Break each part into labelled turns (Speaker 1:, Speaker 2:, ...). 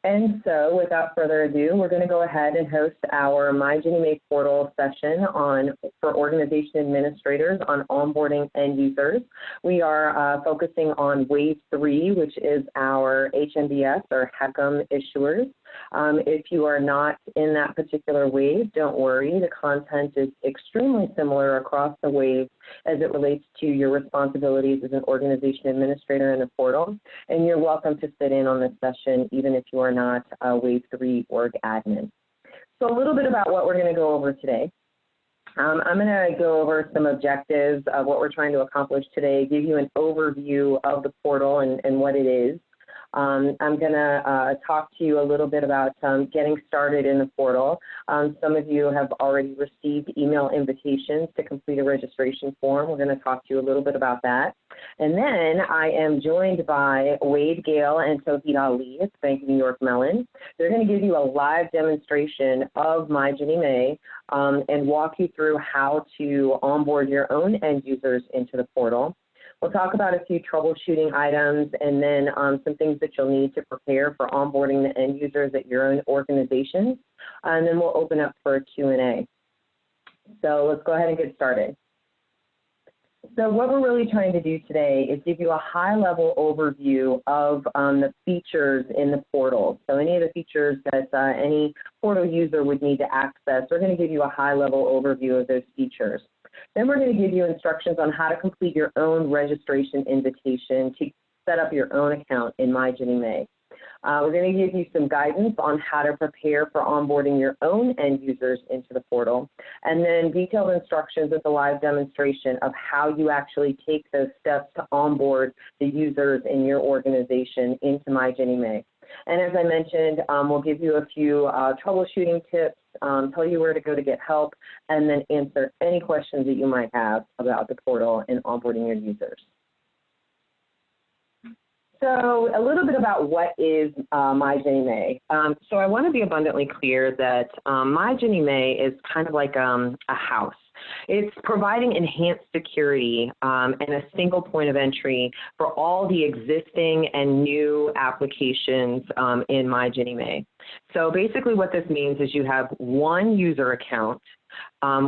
Speaker 1: And so without further ado, we're going to go ahead and host our MyGinnieMae portal session for organization administrators on onboarding end users. We are focusing on wave 3, which is our HMBS or HECM issuers. If you are not in that particular wave, don't worry. The content is extremely similar across the waves as it relates to your responsibilities as an organization administrator in the portal. And you're welcome to sit in on this session even if you are not a wave 3 org admin. So a little bit about what we're going to go over today. I'm going to go over some objectives of what we're trying to accomplish today, give you an overview of the portal and what it is. I'm going to talk to you a little bit about getting started in the portal. Some of you have already received email invitations to complete a registration form. We're going to talk to you a little bit about that. And then I am joined by Wade Gale and Tawhid Ali at Bank of New York Mellon. They're going to give you a live demonstration of MyGinnieMae and walk you through how to onboard your own end users into the portal. We'll talk about a few troubleshooting items and then some things that you'll need to prepare for onboarding the end users at your own organizations. And then we'll open up for a Q&A. So let's go ahead and get started. So what we're really trying to do today is give you a high-level overview of the features in the portal. So any of the features that any portal user would need to access, we're going to give you a high-level overview of those features. Then we're going to give you instructions on how to complete your own registration invitation to set up your own account in MyGinnieMae. We're going to give you some guidance on how to prepare for onboarding your own end users into the portal, and then detailed instructions with a live demonstration of how you actually take those steps to onboard the users in your organization into MyGinnieMae. And as I mentioned, we'll give you a few troubleshooting tips, tell you where to go to get help, and then answer any questions that you might have about the portal and onboarding your users. So a little bit about what is MyGinnieMae. So I want to be abundantly clear that MyGinnieMae is kind of like a house. It's providing enhanced security and a single point of entry for all the existing and new applications in MyGinnieMae. So basically what this means is you have one user account,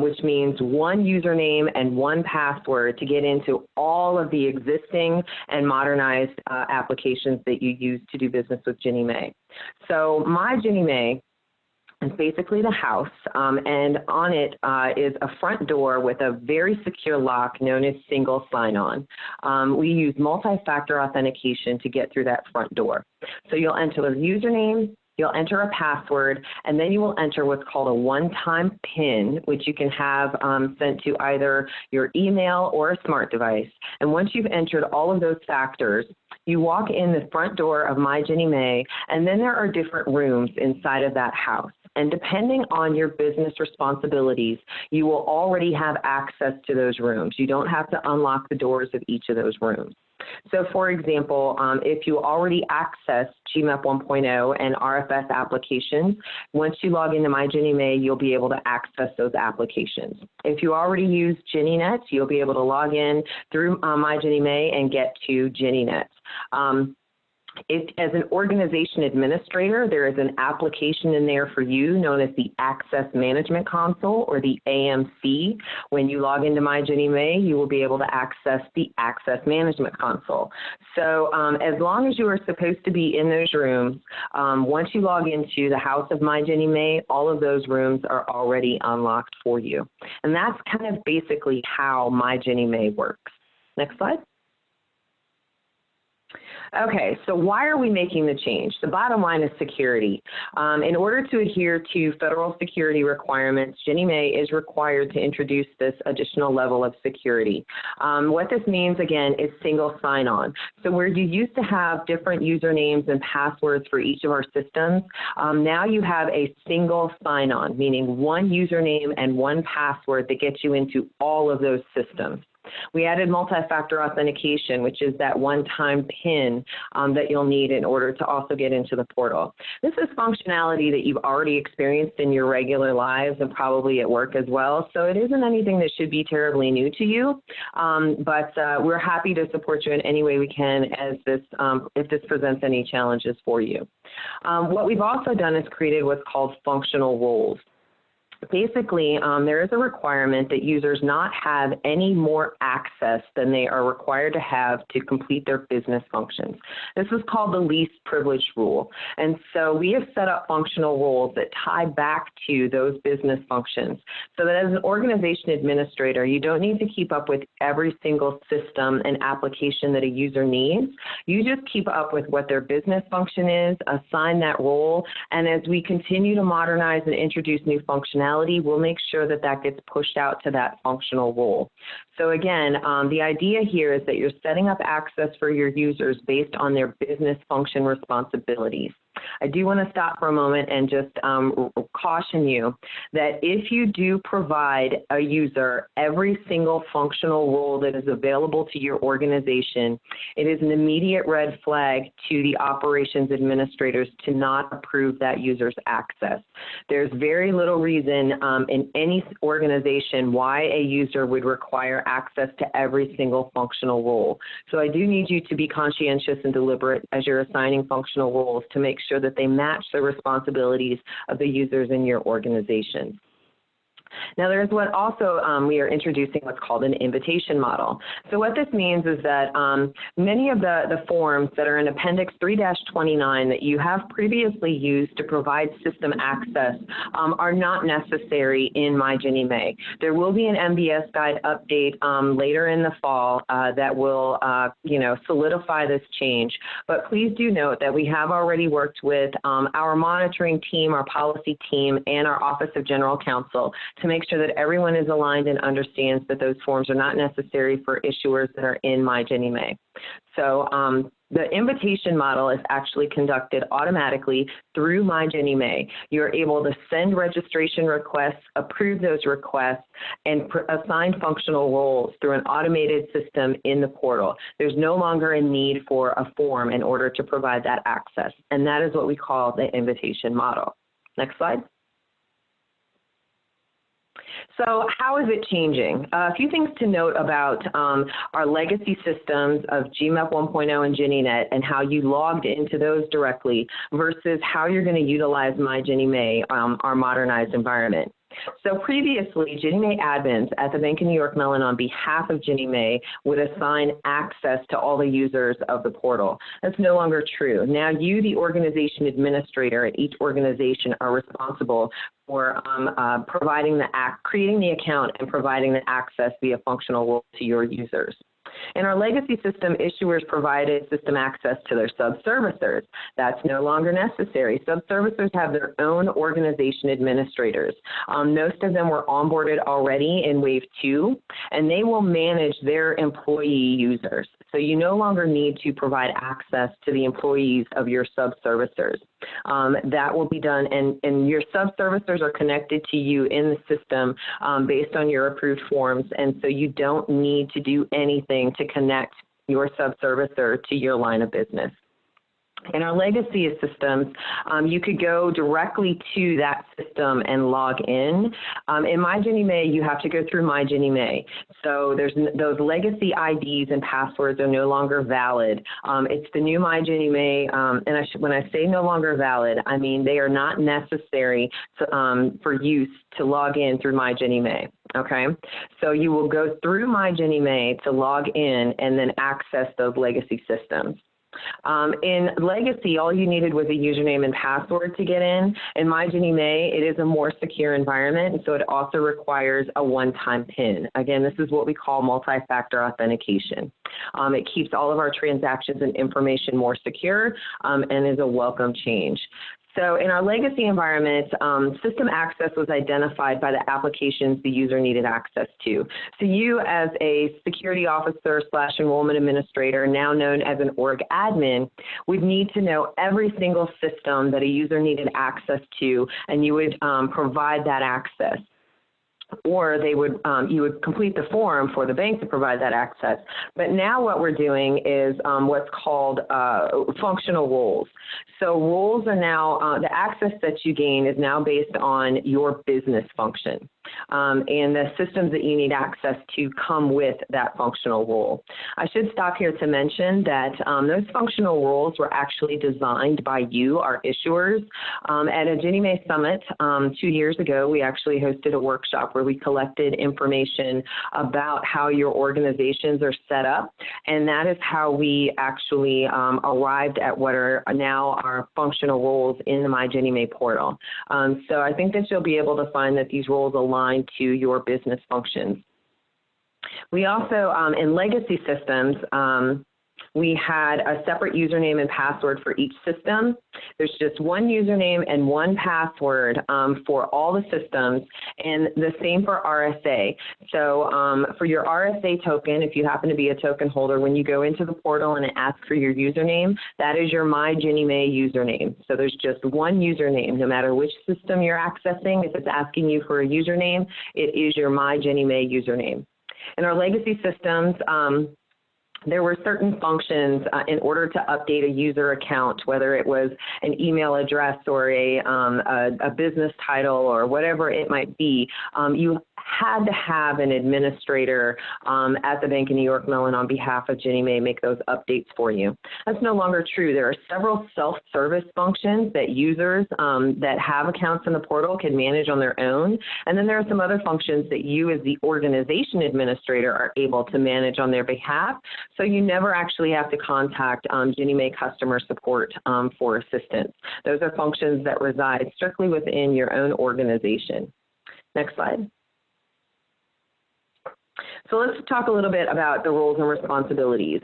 Speaker 1: which means one username and one password to get into all of the existing and modernized applications that you use to do business with GinnieMae. So MyGinnieMae is basically the house, and on it is a front door with a very secure lock known as single sign-on. We use multi-factor authentication to get through that front door. So you'll enter a username, you'll enter a password, and then you will enter what's called a one-time PIN, which you can have sent to either your email or a smart device. And once you've entered all of those factors, you walk in the front door of MyGinnieMae, and then there are different rooms inside of that house. And depending on your business responsibilities, you will already have access to those rooms. You don't have to unlock the doors of each of those rooms. So for example, if you already access GMAP 1.0 and RFS applications, once you log into MyGinnieMae, you'll be able to access those applications. If you already use GinnieNet, you'll be able to log in through MyGinnieMae and get to GinnieNet. As an organization administrator, there is an application in there for you known as the Access Management Console, or the AMC. When you log into MyGinnieMae, you will be able to access the Access Management Console. So as long as you are supposed to be in those rooms, once you log into the house of MyGinnieMae, all of those rooms are already unlocked for you. And that's kind of basically how MyGinnieMae works. Next slide. Okay, so why are we making the change? The bottom line is security. In order to adhere to federal security requirements, GinnieMae is required to introduce this additional level of security. What this means, again, is single sign-on. So where you used to have different usernames and passwords for each of our systems, now you have a single sign-on, meaning one username and one password that gets you into all of those systems. We added multi-factor authentication, which is that one-time PIN that you'll need in order to also get into the portal. This is functionality that you've already experienced in your regular lives and probably at work as well, so it isn't anything that should be terribly new to you, but we're happy to support you in any way we can as this, if this presents any challenges for you. What we've also done is created what's called functional roles. Basically, there is a requirement that users not have any more access than they are required to have to complete their business functions. This is called the least privileged rule. And so we have set up functional roles that tie back to those business functions so that as an organization administrator, you don't need to keep up with every single system and application that a user needs. You just keep up with what their business function is, assign that role, and as we continue to modernize and introduce new functionality, we'll make sure that that gets pushed out to that functional role. So again, the idea here is that you're setting up access for your users based on their business function responsibilities. I do want to stop for a moment and just caution you that if you do provide a user every single functional role that is available to your organization, it is an immediate red flag to the operations administrators to not approve that user's access. There's very little reason in any organization why a user would require access to every single functional role. So I do need you to be conscientious and deliberate as you're assigning functional roles to make sure that they match the responsibilities of the users in your organization. Now, there's what also we are introducing what's called an invitation model. So what this means is that many of the forms that are in Appendix 3-29 that you have previously used to provide system access are not necessary in MyGinnieMae. There will be an MBS guide update later in the fall that will solidify this change. But please do note that we have already worked with our monitoring team, our policy team, and our Office of General Counsel to make sure that everyone is aligned and understands that those forms are not necessary for issuers that are in MyGinnieMae. So the invitation model is actually conducted automatically through MyGinnieMae. You're able to send registration requests, approve those requests, and assign functional roles through an automated system in the portal. There's no longer a need for a form in order to provide that access, and that is what we call the invitation model. Next slide. So how is it changing? A few things to note about our legacy systems of GMEP 1.0 and GinnieNet and how you logged into those directly versus how you're going to utilize MyGinnieMae, our modernized environment. So previously, GinnieMae admins at the Bank of New York Mellon on behalf of GinnieMae would assign access to all the users of the portal. That's no longer true. Now you, the organization administrator at each organization, are responsible for creating the account and providing the access via functional role to your users. In our legacy system, issuers provided system access to their sub-servicers. That's no longer necessary. Sub-servicers have their own organization administrators. Most of them were onboarded already in Wave 2, and they will manage their employee users. So you no longer need to provide access to the employees of your sub-servicers. That will be done, and your sub-servicers are connected to you in the system based on your approved forms, and so you don't need to do anything to connect your sub-servicer to your line of business. In our legacy systems, you could go directly to that system and log in. In MyGinnieMae, you have to go through MyGinnieMae. So those legacy IDs and passwords are no longer valid. It's the new MyGinnieMae, and when I say no longer valid, I mean they are not necessary for use to log in through MyGinnieMae. Okay, so you will go through MyGinnieMae to log in and then access those legacy systems. In legacy, all you needed was a username and password to get in. In MyGinnieMae, it is a more secure environment, and so it also requires a one-time PIN. Again, this is what we call multi-factor authentication. It keeps all of our transactions and information more secure and is a welcome change. So in our legacy environment, system access was identified by the applications the user needed access to. So you as a security officer / enrollment administrator, now known as an org admin, would need to know every single system that a user needed access to, and you would provide that access. or they would you would complete the form for the bank to provide that access. But now what we're doing is what's called functional roles. So roles are now, the access that you gain is now based on your business function. And the systems that you need access to come with that functional role. I should stop here to mention that those functional roles were actually designed by you, our issuers. At a GinnieMae Summit 2 years ago, we actually hosted a workshop where we collected information about how your organizations are set up, and that is how we actually arrived at what are now our functional roles in the MyGinnieMae portal. So I think that you'll be able to find that these roles align to your business functions. We also, in legacy systems, we had a separate username and password for each system. There's just one username and one password for all the systems, and the same for RSA. So for your RSA token, if you happen to be a token holder, when you go into the portal and it asks for your username, that is your MyGinnieMae username. So there's just one username, no matter which system you're accessing. If it's asking you for a username, it is your MyGinnieMae username. In our legacy systems, there were certain functions in order to update a user account, whether it was an email address or a business title or whatever it might be. You had to have an administrator at the Bank of New York Mellon on behalf of GinnieMae make those updates for you. That's no longer true. There are several self-service functions that users that have accounts in the portal can manage on their own. And then there are some other functions that you as the organization administrator are able to manage on their behalf. So you never actually have to contact GinnieMae customer support for assistance. Those are functions that reside strictly within your own organization. Next slide. So let's talk a little bit about the roles and responsibilities.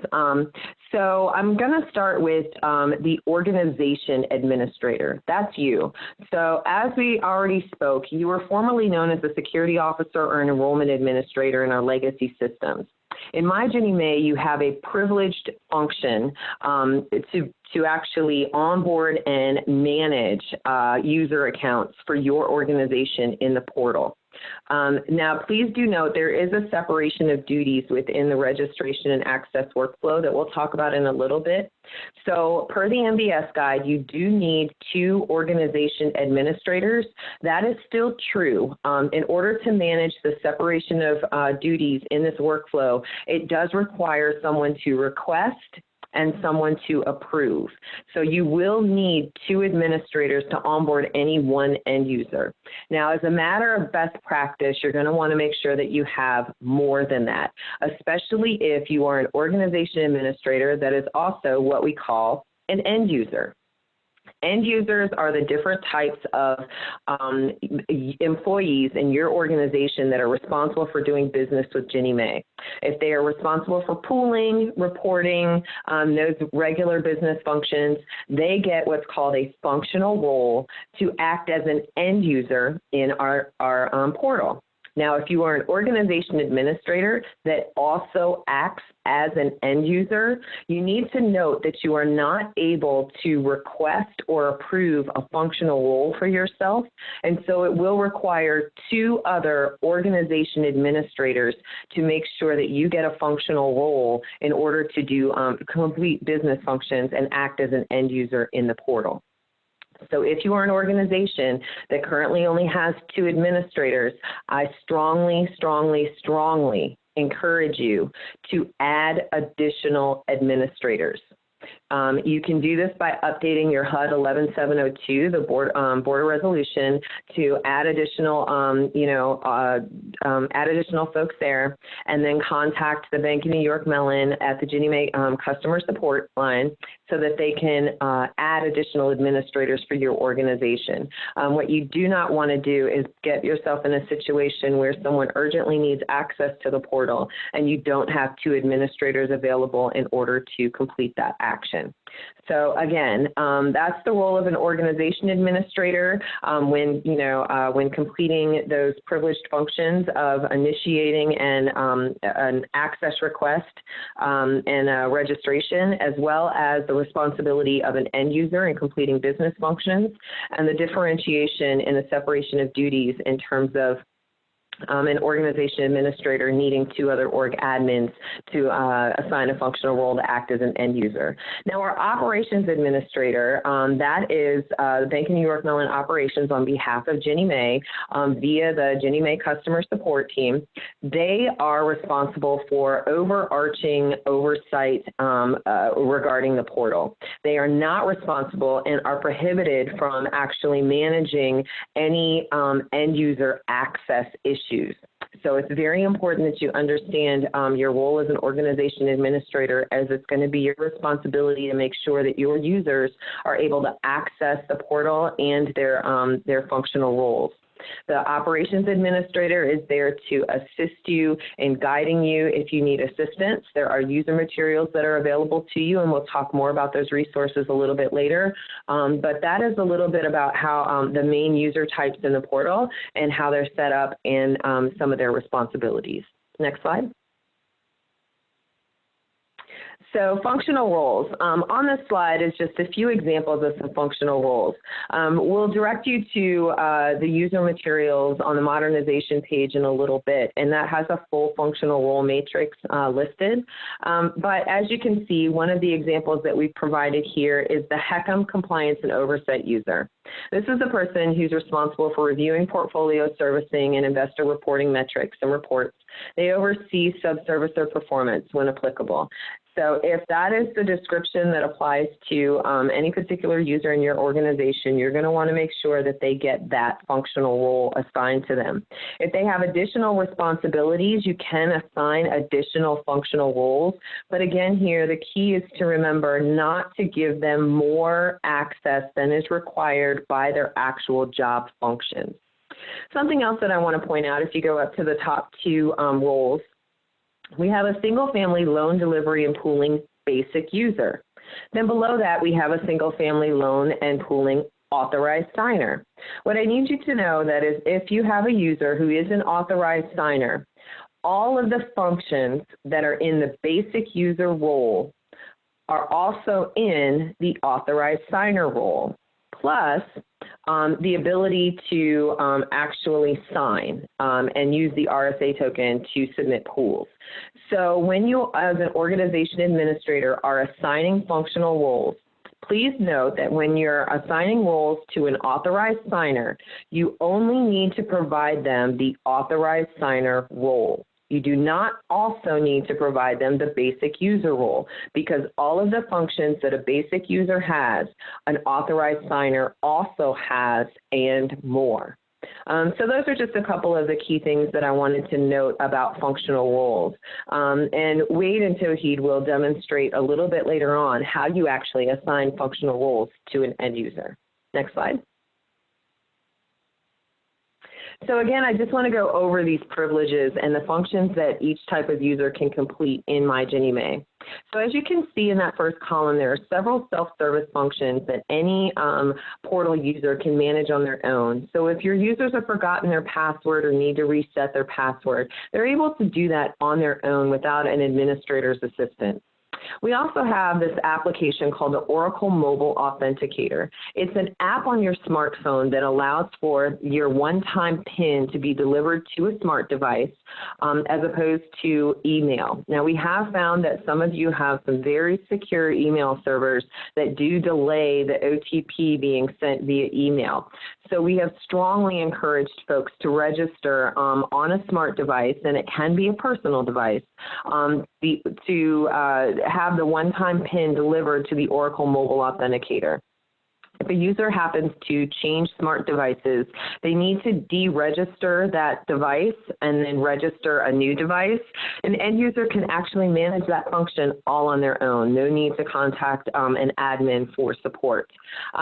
Speaker 1: So I'm going to start with the organization administrator. That's you. So as we already spoke, you were formerly known as a security officer or an enrollment administrator in our legacy systems. In MyGinnieMae, you have a privileged function to actually onboard and manage user accounts for your organization in the portal. Now, please do note there is a separation of duties within the registration and access workflow that we'll talk about in a little bit. So per the MBS guide, you do need 2 organization administrators. That is still true. In order to manage the separation of duties in this workflow, it does require someone to request and someone to approve. So you will need 2 administrators to onboard any one end user. Now, as a matter of best practice, you're going to want to make sure that you have more than that, especially if you are an organization administrator that is also what we call an end user. End users are the different types of employees in your organization that are responsible for doing business with GinnieMae. If they are responsible for pooling, reporting, those regular business functions, they get what's called a functional role to act as an end user in our portal. Now, if you are an organization administrator that also acts as an end user, you need to note that you are not able to request or approve a functional role for yourself, and so it will require 2 other organization administrators to make sure that you get a functional role in order to do complete business functions and act as an end user in the portal. So if you are an organization that currently only has 2 administrators, I strongly, strongly, strongly encourage you to add additional administrators. You can do this by updating your HUD 11702, the border resolution, to add additional, add additional folks there, and then contact the Bank of New York Mellon at the GinnieMae customer support line so that they can add additional administrators for your organization. What you do not want to do is get yourself in a situation where someone urgently needs access to the portal and you don't have 2 administrators available in order to complete that action. So again, that's the role of an organization administrator when completing those privileged functions of initiating an access request and a registration, as well as the responsibility of an end user in completing business functions, and the differentiation in the separation of duties in terms of an organization administrator needing 2 other org admins to assign a functional role to act as an end user. Now, our operations administrator, that is Bank of New York Mellon operations on behalf of GinnieMae via the GinnieMae customer support team. They are responsible for overarching oversight regarding the portal. They are not responsible and are prohibited from actually managing any end user access issues. So it's very important that you understand your role as an organization administrator, as it's going to be your responsibility to make sure that your users are able to access the portal and their functional roles. The operations administrator is there to assist you in guiding you if you need assistance. There are user materials that are available to you, and we'll talk more about those resources a little bit later. But that is a little bit about how the main user types in the portal and how they're set up and some of their responsibilities. Next slide. So functional roles. On this slide is just a few examples of some functional roles. We'll direct you to the user materials on the modernization page in a little bit, and that has a full functional role matrix listed. But as you can see, one of the examples that we've provided here is the HECM compliance and oversight user. This is the person who's responsible for reviewing portfolio servicing and investor reporting metrics and reports. They oversee subservicer performance when applicable. So if that is the description that applies to any particular user in your organization, you're going to want to make sure that they get that functional role assigned to them. If they have additional responsibilities, you can assign additional functional roles. But again, here, the key is to remember not to give them more access than is required by their actual job functions. Something else that I want to point out, if you go up to the top 2 roles, we have a single-family loan delivery and pooling basic user. Then below that, we have a single-family loan and pooling authorized signer. What I need you to know that is if you have a user who is an authorized signer, all of the functions that are in the basic user role are also in the authorized signer role, plus the ability to actually sign and use the RSA token to submit pools. So when you, as an organization administrator, are assigning functional roles, please note that when you're assigning roles to an authorized signer, you only need to provide them the authorized signer role. You do not also need to provide them the basic user role, because all of the functions that a basic user has, an authorized signer also has, and more. So those are just a couple of the key things that I wanted to note about functional roles. And Wade and Tauhid will demonstrate a little bit later on how you actually assign functional roles to an end user. Next slide. So again, I just want to go over these privileges and the functions that each type of user can complete in MyGinnieMae. So as you can see in that first column, there are several self-service functions that any portal user can manage on their own. So if your users have forgotten their password or need to reset their password, they're able to do that on their own without an administrator's assistance. We also have this application called the Oracle Mobile Authenticator. It's an app on your smartphone that allows for your one-time PIN to be delivered to a smart device as opposed to email. Now, we have found that some of you have some very secure email servers that do delay the OTP being sent via email. So we have strongly encouraged folks to register on a smart device, and it can be a personal device, to have the one-time PIN delivered to the Oracle Mobile Authenticator. If a user happens to change smart devices, they need to deregister that device and then register a new device. An end user can actually manage that function all on their own. No need to contact an admin for support.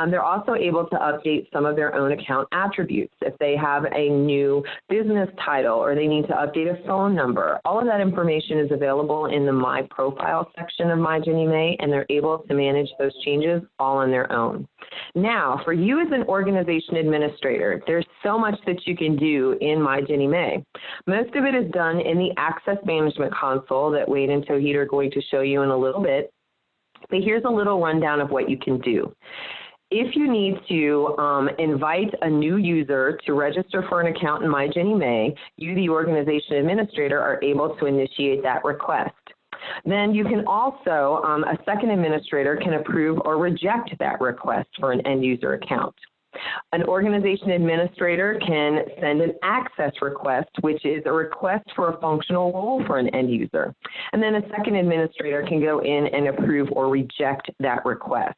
Speaker 1: They're also able to update some of their own account attributes. If they have a new business title or they need to update a phone number, all of that information is available in the My Profile section of MyGinnieMae, and they're able to manage those changes all on their own. Now, for you as an organization administrator, there's so much that you can do in MyGinnieMae. Most of it is done in the Access Management Console that Wade and Tauhid are going to show you in a little bit. But here's a little rundown of what you can do. If you need to invite a new user to register for an account in MyGinnieMae, you, the organization administrator, are able to initiate that request. Then you can also, a second administrator can approve or reject that request for an end user account. An organization administrator can send an access request, which is a request for a functional role for an end user. And then a second administrator can go in and approve or reject that request.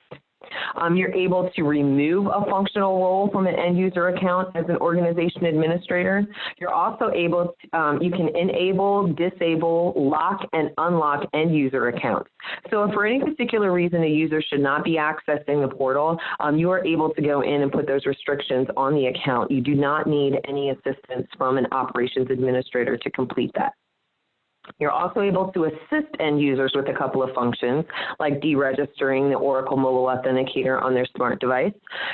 Speaker 1: You're able to remove a functional role from an end user account as an organization administrator. You're also able to, you can enable, disable, lock, and unlock end user accounts. So if for any particular reason a user should not be accessing the portal, you are able to go in and put those restrictions on the account. You do not need any assistance from an operations administrator to complete that. You're also able to assist end users with a couple of functions, like deregistering the Oracle Mobile Authenticator on their smart device.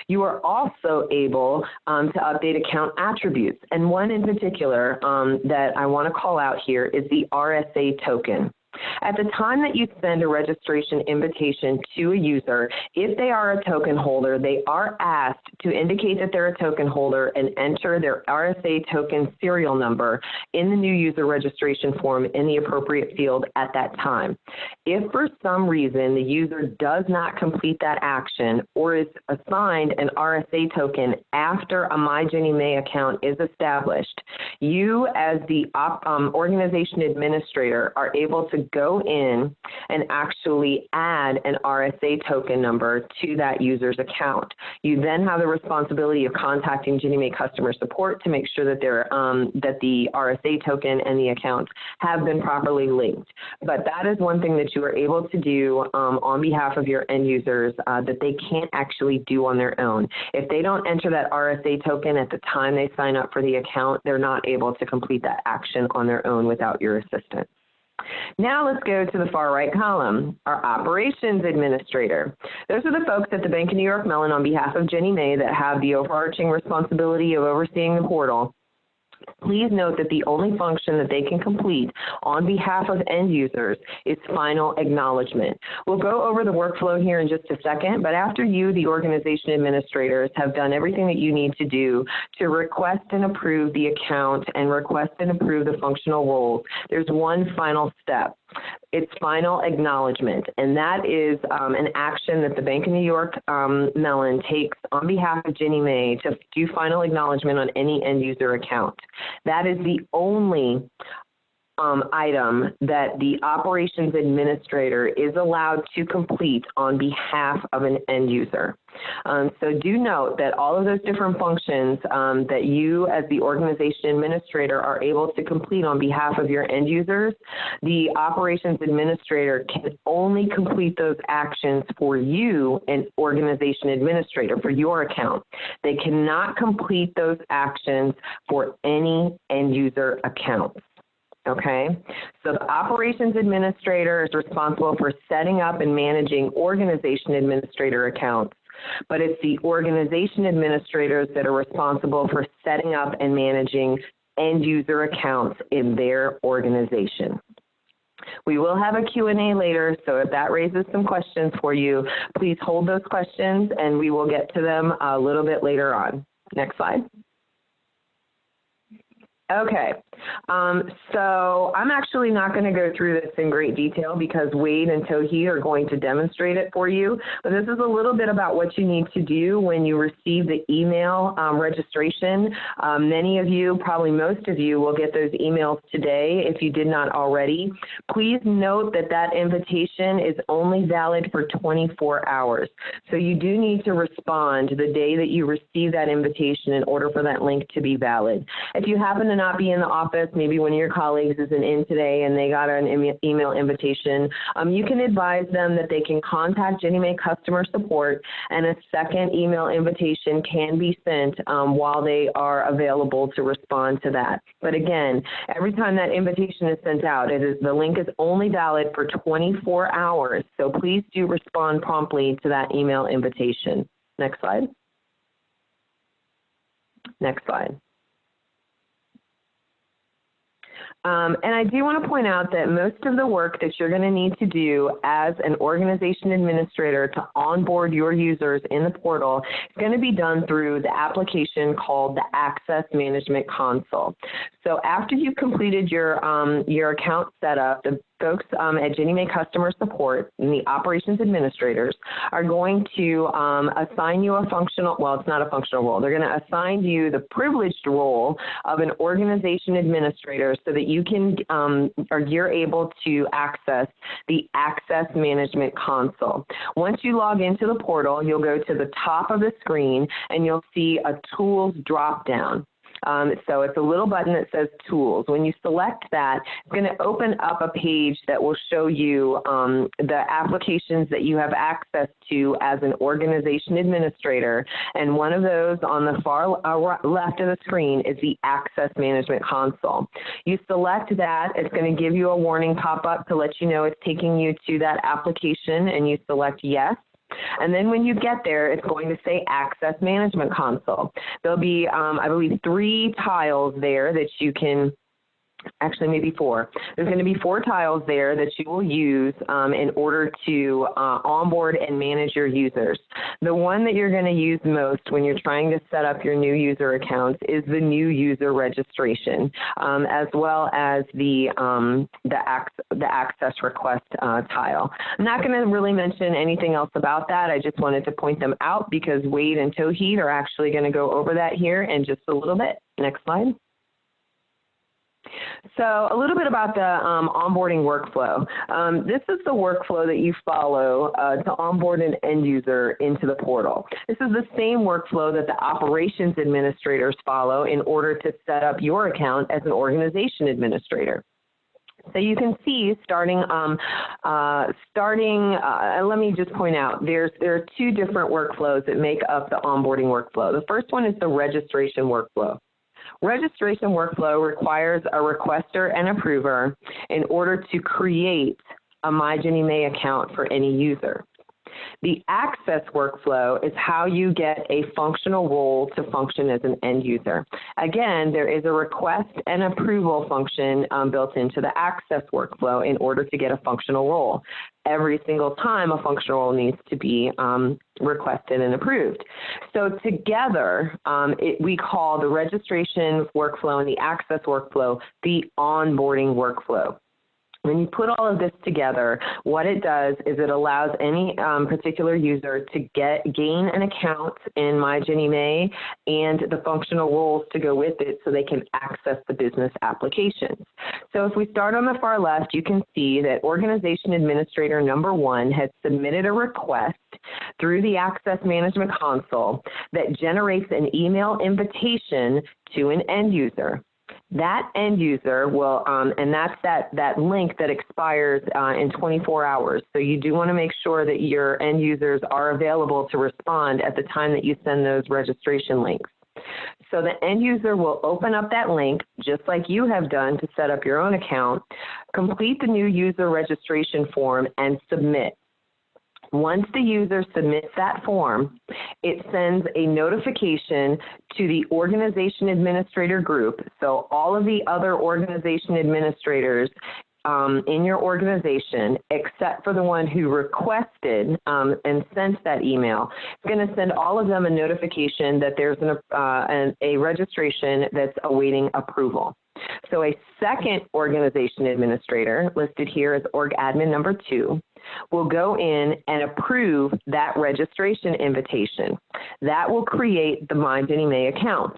Speaker 1: You are also able to update account attributes. And one in particular that I want to call out here is the RSA token. At the time that you send a registration invitation to a user, if they are a token holder, they are asked to indicate that they're a token holder and enter their RSA token serial number in the new user registration form in the appropriate field at that time. If for some reason the user does not complete that action or is assigned an RSA token after a MyGinnieMae account is established, you as the organization administrator are able to go in and actually add an RSA token number to that user's account. You then have the responsibility of contacting GinnieMae customer support to make sure that that the RSA token and the accounts have been properly linked. But that is one thing that you are able to do on behalf of your end users that they can't actually do on their own. If they don't enter that RSA token at the time they sign up for the account, they're not able to complete that action on their own without your assistance. Now let's go to the far right column, our operations administrator. Those are the folks at the Bank of New York Mellon on behalf of GinnieMae that have the overarching responsibility of overseeing the portal. Please note that the only function that they can complete on behalf of end users is final acknowledgement. We'll go over the workflow here in just a second, but after you, the organization administrators, have done everything that you need to do to request and approve the account and request and approve the functional roles, there's one final step. It's final acknowledgement, and that is an action that the Bank of New York Mellon takes on behalf of GinnieMae to do final acknowledgement on any end user account. That is the only item that the operations administrator is allowed to complete on behalf of an end user. So do note that all of those different functions that you as the organization administrator are able to complete on behalf of your end users, the operations administrator can only complete those actions for you, an organization administrator, for your account. They cannot complete those actions for any end user accounts. Okay, so the operations administrator is responsible for setting up and managing organization administrator accounts, but it's the organization administrators that are responsible for setting up and managing end user accounts in their organization. We will have a Q&A later, so if that raises some questions for you, please hold those questions and we will get to them a little bit later on. Next slide. Okay, so I'm actually not going to go through this in great detail because Wade and Tohi are going to demonstrate it for you. But this is a little bit about what you need to do when you receive the email registration. Many of you, probably most of you, will get those emails today if you did not already. Please note that that invitation is only valid for 24 hours. So you do need to respond the day that you receive that invitation in order for that link to be valid. If you happen to not be in the office, maybe one of your colleagues isn't in today and they got an email invitation, you can advise them that they can contact GinnieMae customer support and a second email invitation can be sent while they are available to respond to that. But again, every time that invitation is sent out, the link is only valid for 24 hours. So please do respond promptly to that email invitation. Next slide. Next slide. And I do want to point out that most of the work that you're going to need to do as an organization administrator to onboard your users in the portal is going to be done through the application called the Access Management Console. So after you've completed your account setup, the folks at GinnieMae Customer Support and the operations administrators are going to assign you a functional, well, it's not a functional role. They're going to assign you the privileged role of an organization administrator so that you can, or you're able to access the Access Management Console. Once you log into the portal, you'll go to the top of the screen and you'll see a Tools drop-down. So it's a little button that says Tools. When you select that, it's going to open up a page that will show you the applications that you have access to as an organization administrator. And one of those on the far left of the screen is the Access Management Console. You select that, it's going to give you a warning pop-up to let you know it's taking you to that application, and you select Yes. And then when you get there, it's going to say Access Management Console. There'll be, I believe, 3 tiles there that you can, actually maybe 4. There's going to be 4 tiles there that you will use in order to onboard and manage your users. The one that you're going to use most when you're trying to set up your new user accounts is the new user registration, as well as the access request tile. I'm not going to really mention anything else about that. I just wanted to point them out because Wade and Tauheed are actually going to go over that here in just a little bit. Next slide. So a little bit about the onboarding workflow. This is the workflow that you follow to onboard an end user into the portal. This is the same workflow that the operations administrators follow in order to set up your account as an organization administrator. So you can see let me just point out, there are 2 different workflows that make up the onboarding workflow. The first one is the registration workflow. Registration workflow requires a requester and approver in order to create a MyGinnieMae account for any user. The access workflow is how you get a functional role to function as an end user. Again, there is a request and approval function built into the access workflow in order to get a functional role. Every single time a functional role needs to be requested and approved. So together, we call the registration workflow and the access workflow the onboarding workflow. When you put all of this together, what it does is it allows any particular user to gain an account in MyGinnieMae and the functional roles to go with it so they can access the business applications. So if we start on the far left, you can see that Organization Administrator number 1 has submitted a request through the Access Management Console that generates an email invitation to an end user. That end user will, and that's that link that expires in 24 hours. So you do want to make sure that your end users are available to respond at the time that you send those registration links. So the end user will open up that link, just like you have done to set up your own account, complete the new user registration form, and submit. Once the user submits that form, it sends a notification to the organization administrator group. So all of the other organization administrators in your organization, except for the one who requested and sent that email, it's going to send all of them a notification that there's a registration that's awaiting approval. So a second organization administrator, listed here as org admin number 2, will go in and approve that registration invitation. That will create the MyGinnieMae account.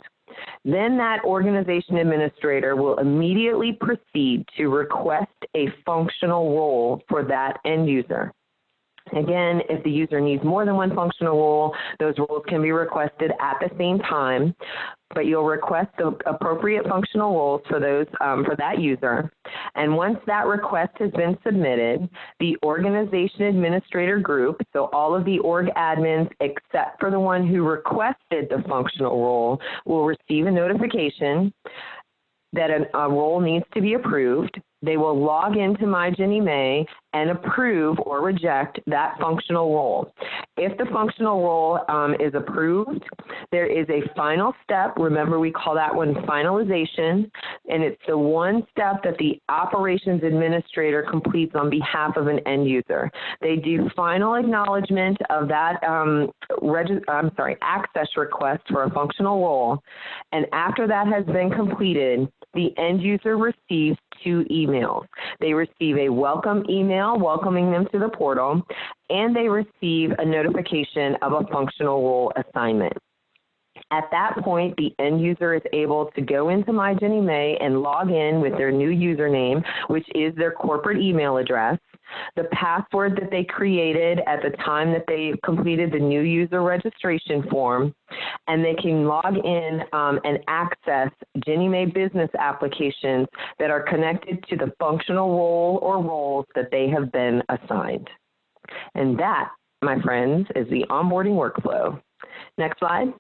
Speaker 1: Then that organization administrator will immediately proceed to request a functional role for that end user. Again, if the user needs more than one functional role, those roles can be requested at the same time, but you'll request the appropriate functional roles for those for that user. And once that request has been submitted, the organization administrator group, so all of the org admins except for the one who requested the functional role, will receive a notification that a role needs to be approved. They will log into MyGinnieMae and approve or reject that functional role. If the functional role is approved, there is a final step. Remember, we call that one finalization, and it's the one step that the operations administrator completes on behalf of an end user. They do final acknowledgement of that access request for a functional role, and after that has been completed, the end user receives 2 emails. They receive a welcome email welcoming them to the portal, and they receive a notification of a functional role assignment. At that point, the end user is able to go into MyGinnieMae and log in with their new username, which is their corporate email address, the password that they created at the time that they completed the new user registration form, and they can log in and access GinnieMae business applications that are connected to the functional role or roles that they have been assigned. And that, my friends, is the onboarding workflow. Next slide.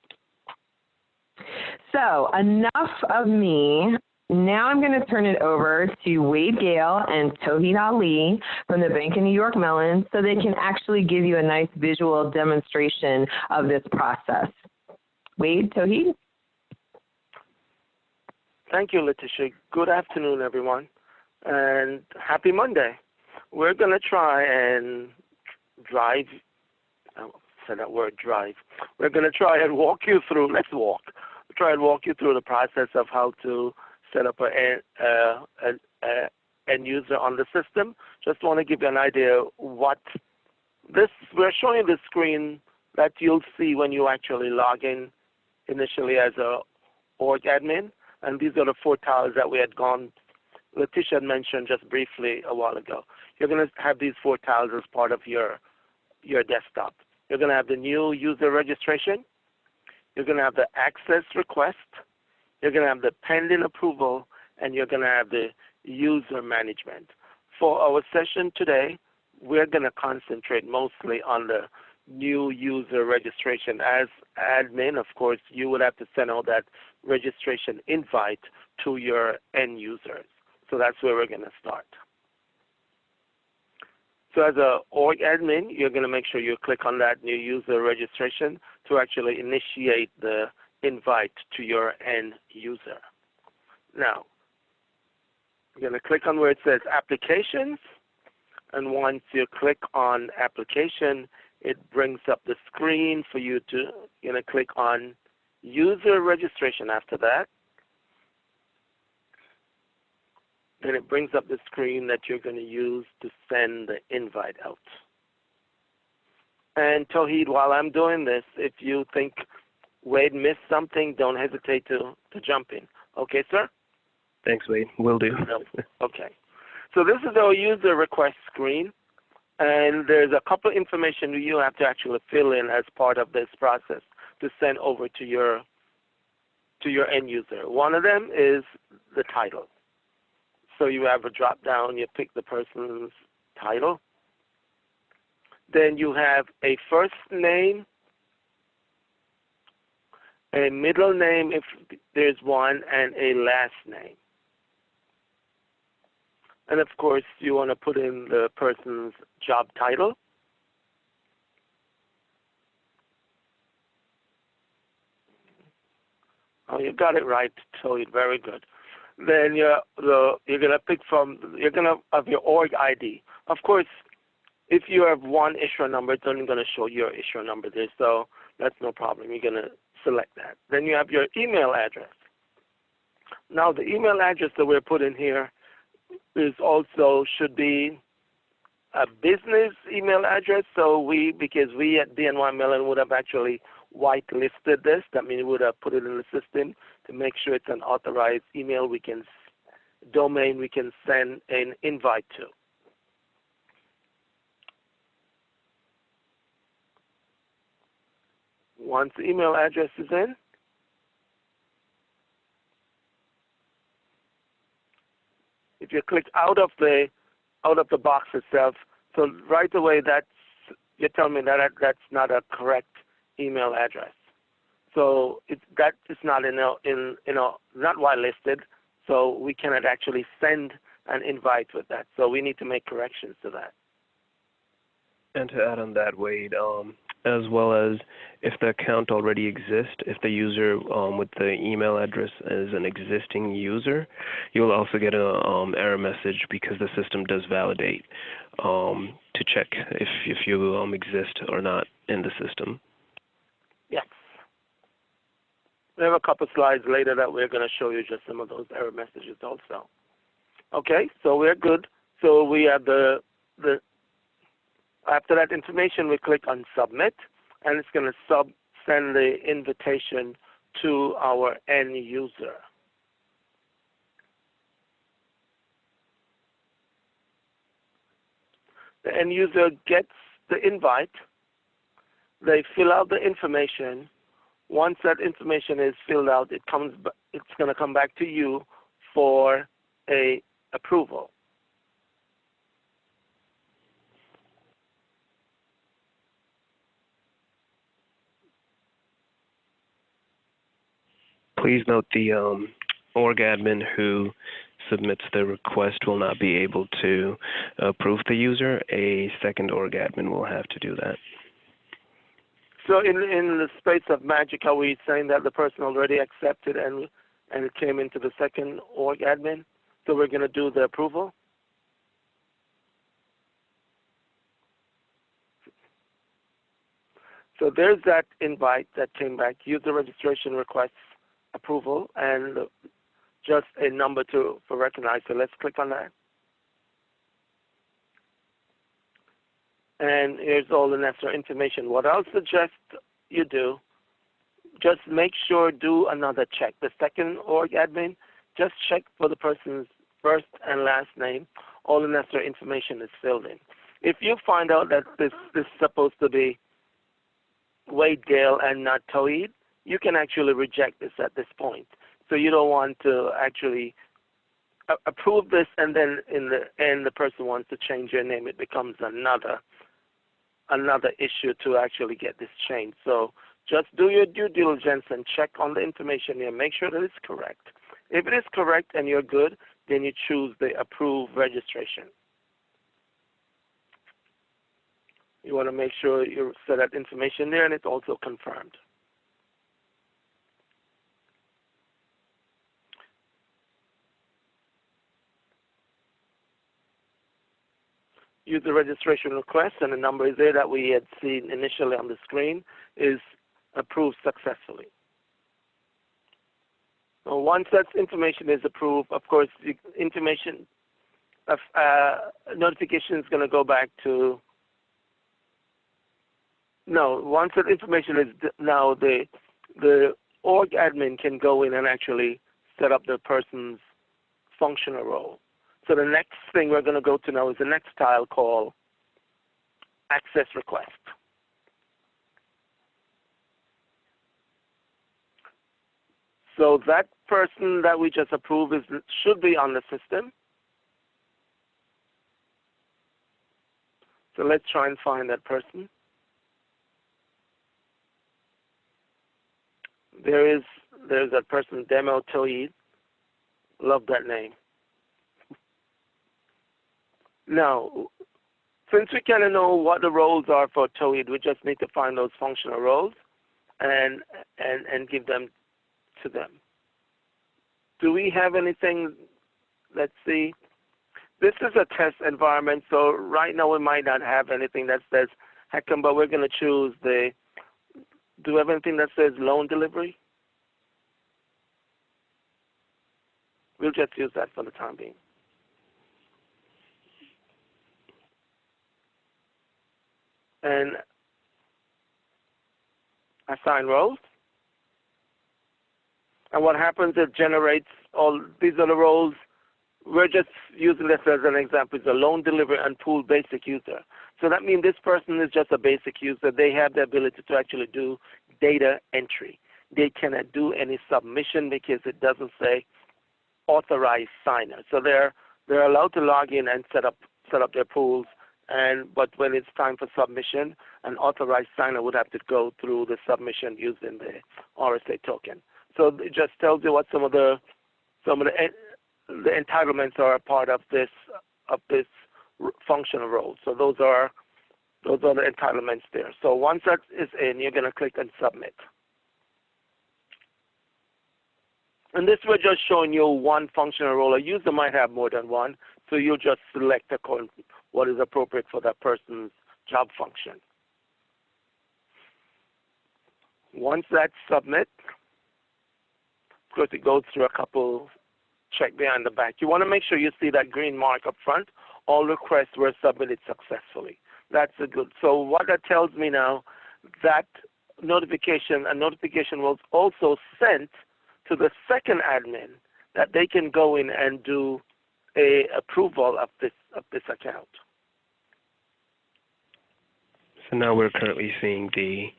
Speaker 1: So enough of me. Now I'm going to turn it over to Wade Gale and Tawheed Ali from the Bank of New York Mellon so they can actually give you a nice visual demonstration of this process. Wade, Tawheed?
Speaker 2: Thank you, Letitia. Good afternoon, everyone, and happy Monday. We're going to try and drive. We're going to try and walk you through. Let's walk. Try and walk you through the process of how to set up an end user on the system. Just want to give you an idea what this. We're showing the screen that you'll see when you actually log in initially as a org admin, and these are the 4 tiles that we had gone. Letitia had mentioned just briefly a while ago. You're going to have these 4 tiles as part of your desktop. You're going to have the new user registration. You're going to have the access request. You're going to have the pending approval, and you're going to have the user management. For our session today, we're going to concentrate mostly on the new user registration. As admin, of course, you would have to send out that registration invite to your end users. So that's where we're going to start. So as an org admin, you're going to make sure you click on that new user registration to actually initiate the invite to your end user. Now, you're going to click on where it says Applications, and once you click on Application, it brings up the screen for you to, you're going to click on User Registration after that. Then it brings up the screen that you're going to use to send the invite out. And Tawheed, while I'm doing this, if you think Wade missed something, don't hesitate to jump in. Okay, sir?
Speaker 3: Thanks, Wade. Will do.
Speaker 2: Okay. So this is our user request screen, and there's a couple of information you have to actually fill in as part of this process to send over to your end user. One of them is the title. So you have a drop down, you pick the person's title. Then you have a first name, a middle name if there's one, and a last name. And of course, you want to put in the person's job title. Oh, you got it right, Tony. Very good. Then you're gonna pick from, you're gonna have your org ID. Of course, if you have one issuer number, it's only gonna show your issuer number there, so that's no problem. You're gonna select that. Then you have your email address. Now the email address that we're putting here is also should be a business email address. So because we at BNY Mellon would have actually whitelisted this, that means we would have put it in the system to make sure it's an authorized email domain we can send an invite to. Once the email address is in, if you click out of the box itself, so right away you're telling me that that's not a correct email address. So that is not not whitelisted, so we cannot actually send an invite with that. So we need to make corrections to that.
Speaker 3: And to add on that, Wade, as well as if the account already exists, if the user with the email address is an existing user, you'll also get an error message because the system does validate to check if you exist or not in the system.
Speaker 2: Yes. We have a couple slides later that we're going to show you just some of those error messages also. Okay, so we're good. So we have the after that information, we click on Submit, and it's going to send the invitation to our end user. The end user gets the invite. They fill out the information. Once that information is filled out, it's going to come back to you for a approval.
Speaker 3: Please note the org admin who submits the request will not be able to approve the user. A second org admin will have to do that.
Speaker 2: So in the space of magic, are we saying that the person already accepted and it came into the second org admin? So we're going to do the approval? So there's that invite that came back, user registration requests approval, and just a number for recognize. So let's click on that. And here's all the necessary information. What I'll suggest you do, just make sure do another check. The second org admin, just check for the person's first and last name. All the necessary information is filled in. If you find out that this is supposed to be Wade Gale and not Toeed, you can actually reject this at this point. So you don't want to actually approve this, and then in the end the person wants to change your name. It becomes another issue to actually get this changed. So just do your due diligence and check on the information here. Make sure that it's correct. If it is correct and you're good, then you choose the approve registration. You want to make sure you set that information there and it's also confirmed. User registration request, and the number is there that we had seen initially on the screen, is approved successfully. So once that information is approved, of course, the information of notification is going to go back to. No, once that information is now the org admin can go in and actually set up the person's functional role. So the next thing we're going to go to now is the next tile called access request. So that person that we just approved should be on the system. So let's try and find that person. There's that person, Demo Toeed. Love that name. Now, since we kind of know what the roles are for Toeed, we just need to find those functional roles and give them to them. Do we have anything? Let's see. This is a test environment, so right now we might not have anything that says HECM, but we're going to choose the. Do we have anything that says loan delivery? We'll just use that for the time being. And assign roles. And what happens, it generates all, these are the roles. We're just using this as an example. It's a loan delivery and pool basic user. So that means this person is just a basic user. They have the ability to actually do data entry. They cannot do any submission because it doesn't say authorized signer. So they're allowed to log in and set up their pools. But when it's time for submission, an authorized signer would have to go through the submission using the RSA token. So it just tells you what some of the entitlements are a part of this functional role. So those Those are the entitlements there. So once that is in, you're going to click on Submit. And this we're just showing you one functional role. A user might have more than one, so you'll just select according to what is appropriate for that person's job function. Once that's submit, of course it goes through a couple check behind the back. You want to make sure you see that green mark up front. All requests were submitted successfully. That's a good. So what that tells me now, that a notification was also sent to the second admin that they can go in and do a approval of this account.
Speaker 3: So now we're currently seeing the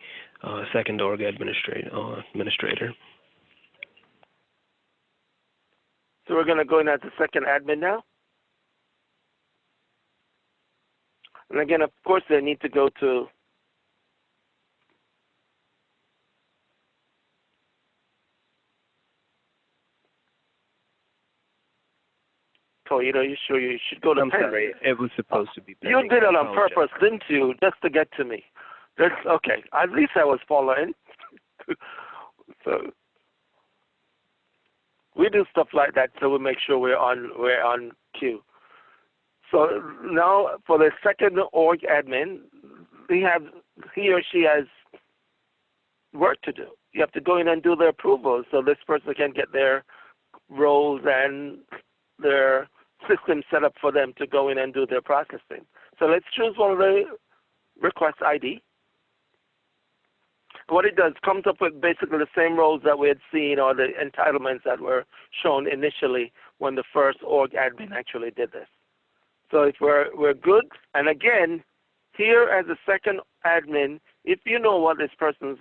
Speaker 3: second org administrator.
Speaker 2: So we're going to go in as the second admin now. And again, of course, they need to go to Toyota. You sure you should go to
Speaker 3: I'm
Speaker 2: pending?
Speaker 3: sorry, it was supposed to be pending.
Speaker 2: You did it on purpose, didn't you? Just to get to me. That's okay. At least I was following. So we do stuff like that, so we make sure we're on cue. So now for the second org admin, he or she has work to do. You have to go in and do the approval so this person can get their roles and their system set up for them to go in and do their processing. So let's choose one of the request ID. What it does, comes up with basically the same roles that we had seen or the entitlements that were shown initially when the first org admin actually did this. So if we're good, and again, here as a second admin, if you know what this person's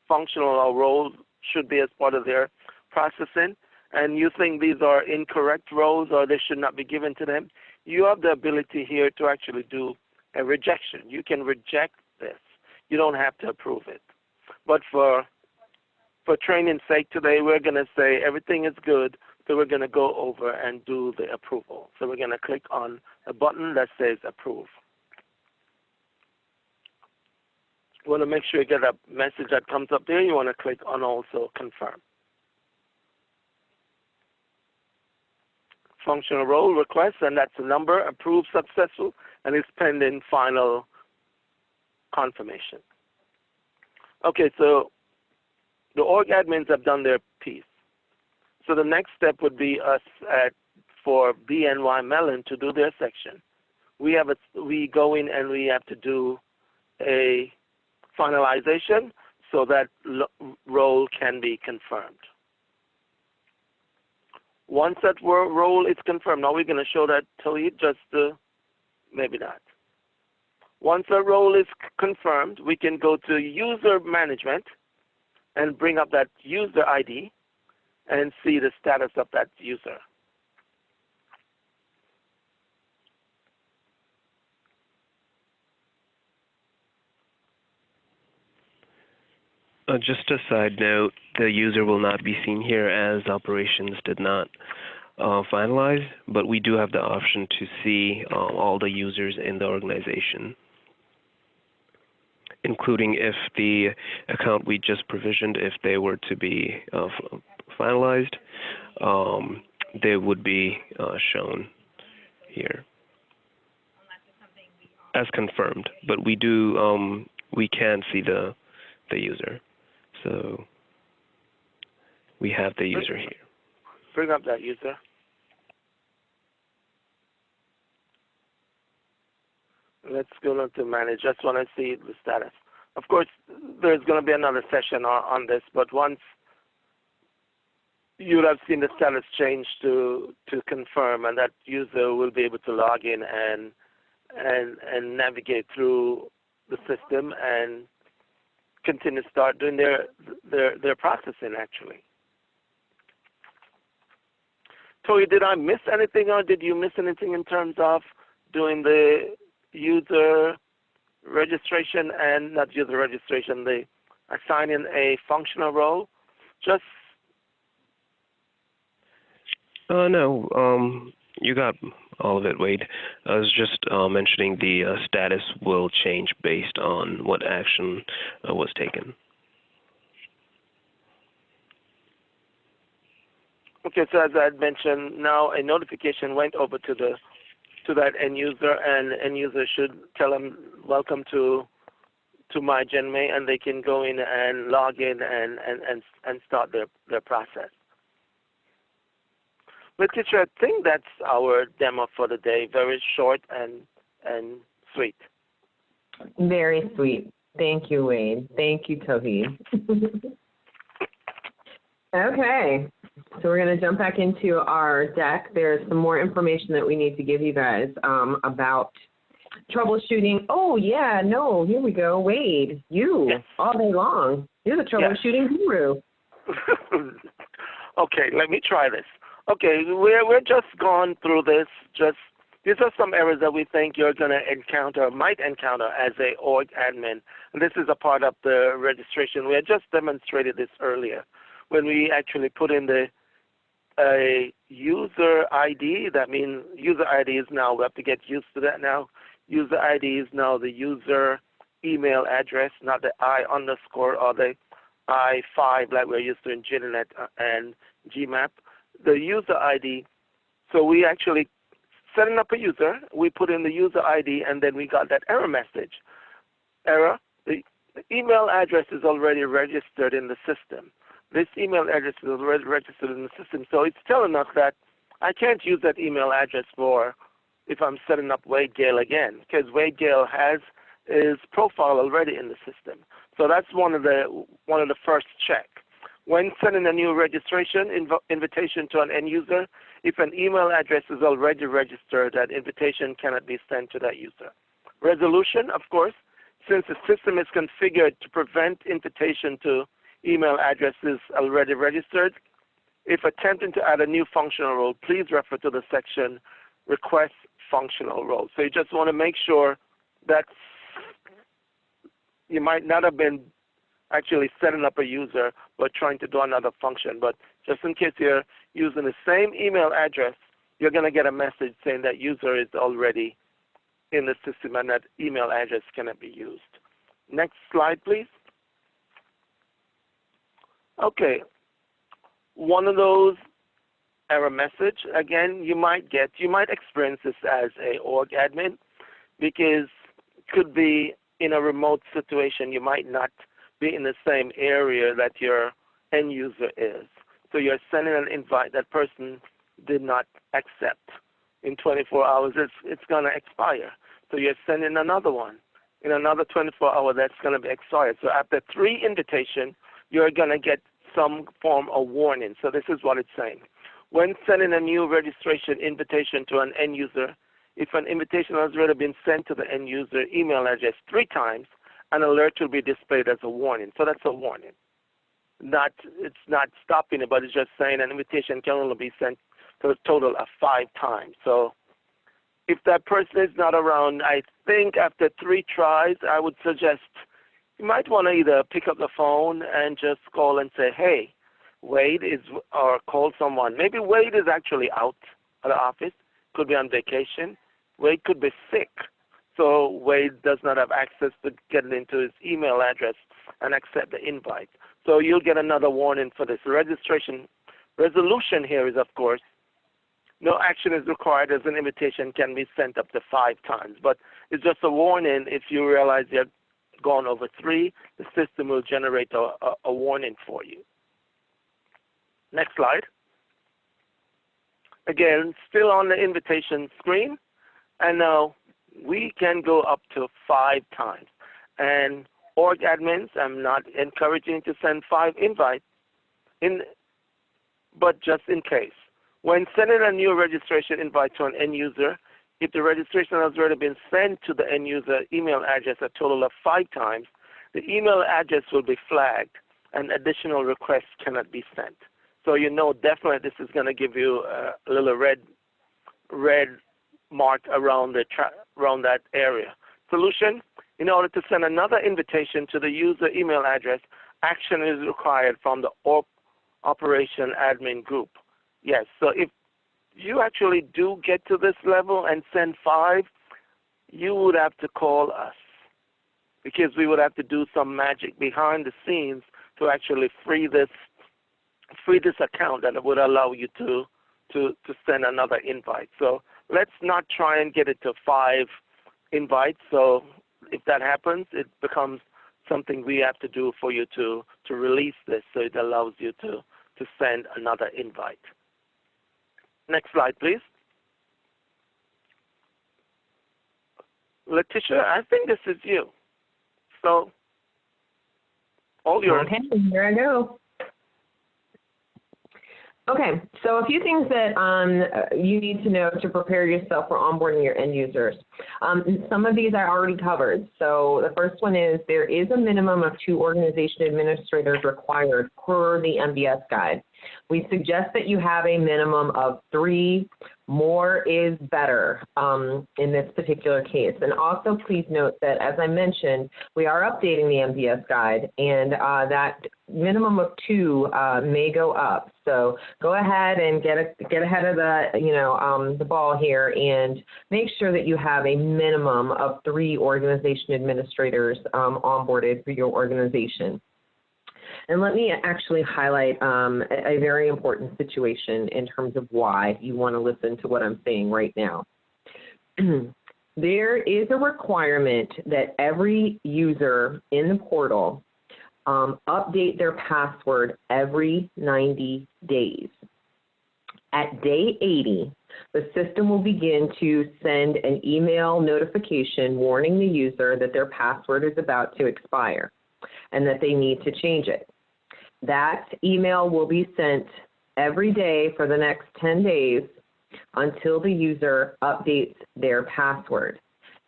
Speaker 2: functional or role should be as part of their processing, and you think these are incorrect roles or they should not be given to them, you have the ability here to actually do a rejection. You can reject this. You don't have to approve it. But for training's sake today, we're going to say everything is good, so we're going to go over and do the approval. So we're going to click on a button that says Approve. You want to make sure you get a message that comes up there. You want to click on Also Confirm. Functional role request, and that's the number, approved successful, and it's pending final confirmation. Okay, so the org admins have done their piece. So the next step would be us for BNY Mellon to do their section. We go in and we have to do a finalization so that role can be confirmed. Once that role is confirmed, now we're going to show that to you, maybe not. Once a role is confirmed, we can go to User Management and bring up that user ID and see the status of that user.
Speaker 3: Just a side note, the user will not be seen here as operations did not finalize, but we do have the option to see all the users in the organization, including if the account we just provisioned, if they were to be finalized, they would be shown here as confirmed. But we do, we can see the user. So we have the user here.
Speaker 2: Bring up that user. Let's go on to manage. Just want to see the status. Of course, there's going to be another session on this, but once you would have seen the status change to confirm, and that user will be able to log in and navigate through the system and continue to start doing their processing actually. Tori, did I miss anything, or did you miss anything in terms of doing the user registration and not user registration, the assigning a functional role? No,
Speaker 3: you got all of it, Wade. I was just mentioning the status will change based on what action was taken.
Speaker 2: Okay, so as I had mentioned, now a notification went over to that end user, and end user should tell them welcome to MyGinnieMae, and they can go in and log in and start their process. But teacher, I think that's our demo for the day. Very short and sweet.
Speaker 1: Very sweet. Thank you, Wade. Thank you, Tauhid. Okay, so we're going to jump back into our deck. There's some more information that we need to give you guys about troubleshooting. Oh, yeah, no, here we go. Wade, you,
Speaker 2: yes.
Speaker 1: All day long. You're the troubleshooting guru.
Speaker 2: Okay, let me try this. Okay, we're just gone through this. These are some errors that we think you're going to might encounter as a org admin. And this is a part of the registration. We had just demonstrated this earlier when we actually put in a user ID. That means user ID is now, we have to get used to that now. User ID is now the user email address, not the I underscore or the I5 like we're used to in GNet and GMAP. The user ID, so we actually setting up a user, we put in the user ID, and then we got that error message. Error, the email address is already registered in the system. This email address is already registered in the system, so it's telling us that I can't use that email address if I'm setting up Wade Gale again, because Wade Gale has his profile already in the system. So that's one of the first check. When sending a new registration invitation to an end user, if an email address is already registered, that invitation cannot be sent to that user. Resolution, of course, since the system is configured to prevent invitation to email addresses already registered, if attempting to add a new functional role, please refer to the section Request Functional Role. So you just want to make sure that you might not have been actually setting up a user but trying to do another function. But just in case you're using the same email address, you're going to get a message saying that user is already in the system and that email address cannot be used. Next slide, please. Okay. One of those error message, again, you might experience this as a org admin because it could be in a remote situation. You might not be in the same area that your end user is. So you're sending an invite that person did not accept. In 24 hours, it's going to expire. So you're sending another one. In another 24 hours, that's going to be expired. So after 3 invitations, you're going to get some form of warning. So this is what it's saying. When sending a new registration invitation to an end user, if an invitation has already been sent to the end user email address 3 times, an alert will be displayed as a warning. So that's a warning. It's not stopping it, but it's just saying an invitation can only be sent to a total of 5 times. So if that person is not around, I think after 3 tries, I would suggest you might want to either pick up the phone and just call and say, hey, Wade is, or call someone. Maybe Wade is actually out of the office, could be on vacation. Wade could be sick. So Wade does not have access to getting into his email address and accept the invite. So you'll get another warning for this. The resolution here is, of course, no action is required as an invitation can be sent up to 5 times. But it's just a warning. If you realize you've gone over 3, the system will generate a warning for you. Next slide. Again, still on the invitation screen. And now we can go up to 5 times. And org admins, I'm not encouraging to send 5 invites, but just in case. When sending a new registration invite to an end user, if the registration has already been sent to the end user email address a total of 5 times, the email address will be flagged and additional requests cannot be sent. So you know definitely this is going to give you a little red mark around that area. Solution, in order to send another invitation to the user email address, action is required from the operation admin group. Yes, so if you actually do get to this level and send 5, you would have to call us, because we would have to do some magic behind the scenes to actually free this account that would allow you to send another invite. So let's not try and get it to 5 invites. So if that happens, it becomes something we have to do for you to release this, so it allows you to send another invite. Next slide, please. Letitia, I think this is you. So, all yours.
Speaker 1: Okay, here I go. Okay, so a few things that you need to know to prepare yourself for onboarding your end users. Some of these I already covered. So the first one is there is a minimum of 2 organization administrators required per the MBS guide. We suggest that you have a minimum of 3. More is better in this particular case. And also please note that, as I mentioned, we are updating the MBS guide, and that minimum of 2 may go up. So go ahead and get ahead of the ball here and make sure that you have a minimum of 3 organization administrators onboarded for your organization. And let me actually highlight a very important situation in terms of why you want to listen to what I'm saying right now. There is a requirement that every user in the portal update their password every 90 days. At day 80, the system will begin to send an email notification warning the user that their password is about to expire and that they need to change it. That email will be sent every day for the next 10 days until the user updates their password.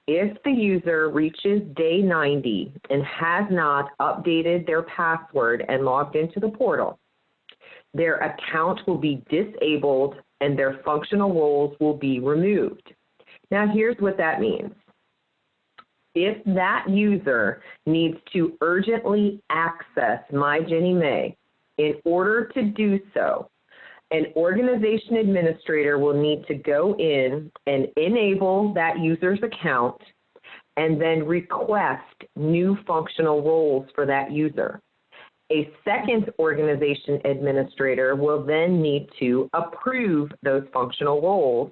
Speaker 1: If the user reaches day 90 and has not updated their password and logged into the portal, their account will be disabled and their functional roles will be removed. Now, here's what that means. If that user needs to urgently access MyGinnieMae, in order to do so, an organization administrator will need to go in and enable that user's account and then request new functional roles for that user. A second organization administrator will then need to approve those functional roles,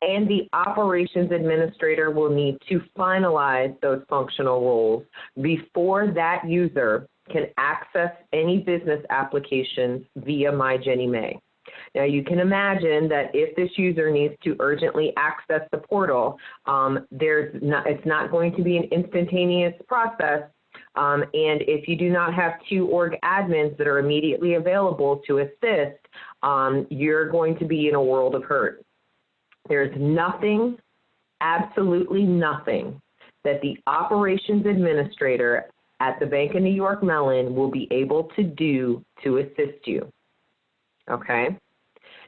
Speaker 1: and the operations administrator will need to finalize those functional roles before that user can access any business applications via MyGinnieMae. Now, you can imagine that if this user needs to urgently access the portal, it's not going to be an instantaneous process. And if you do not have 2 org admins that are immediately available to assist, you're going to be in a world of hurt. There's nothing, absolutely nothing, that the operations administrator at the Bank of New York Mellon will be able to do to assist you. Okay?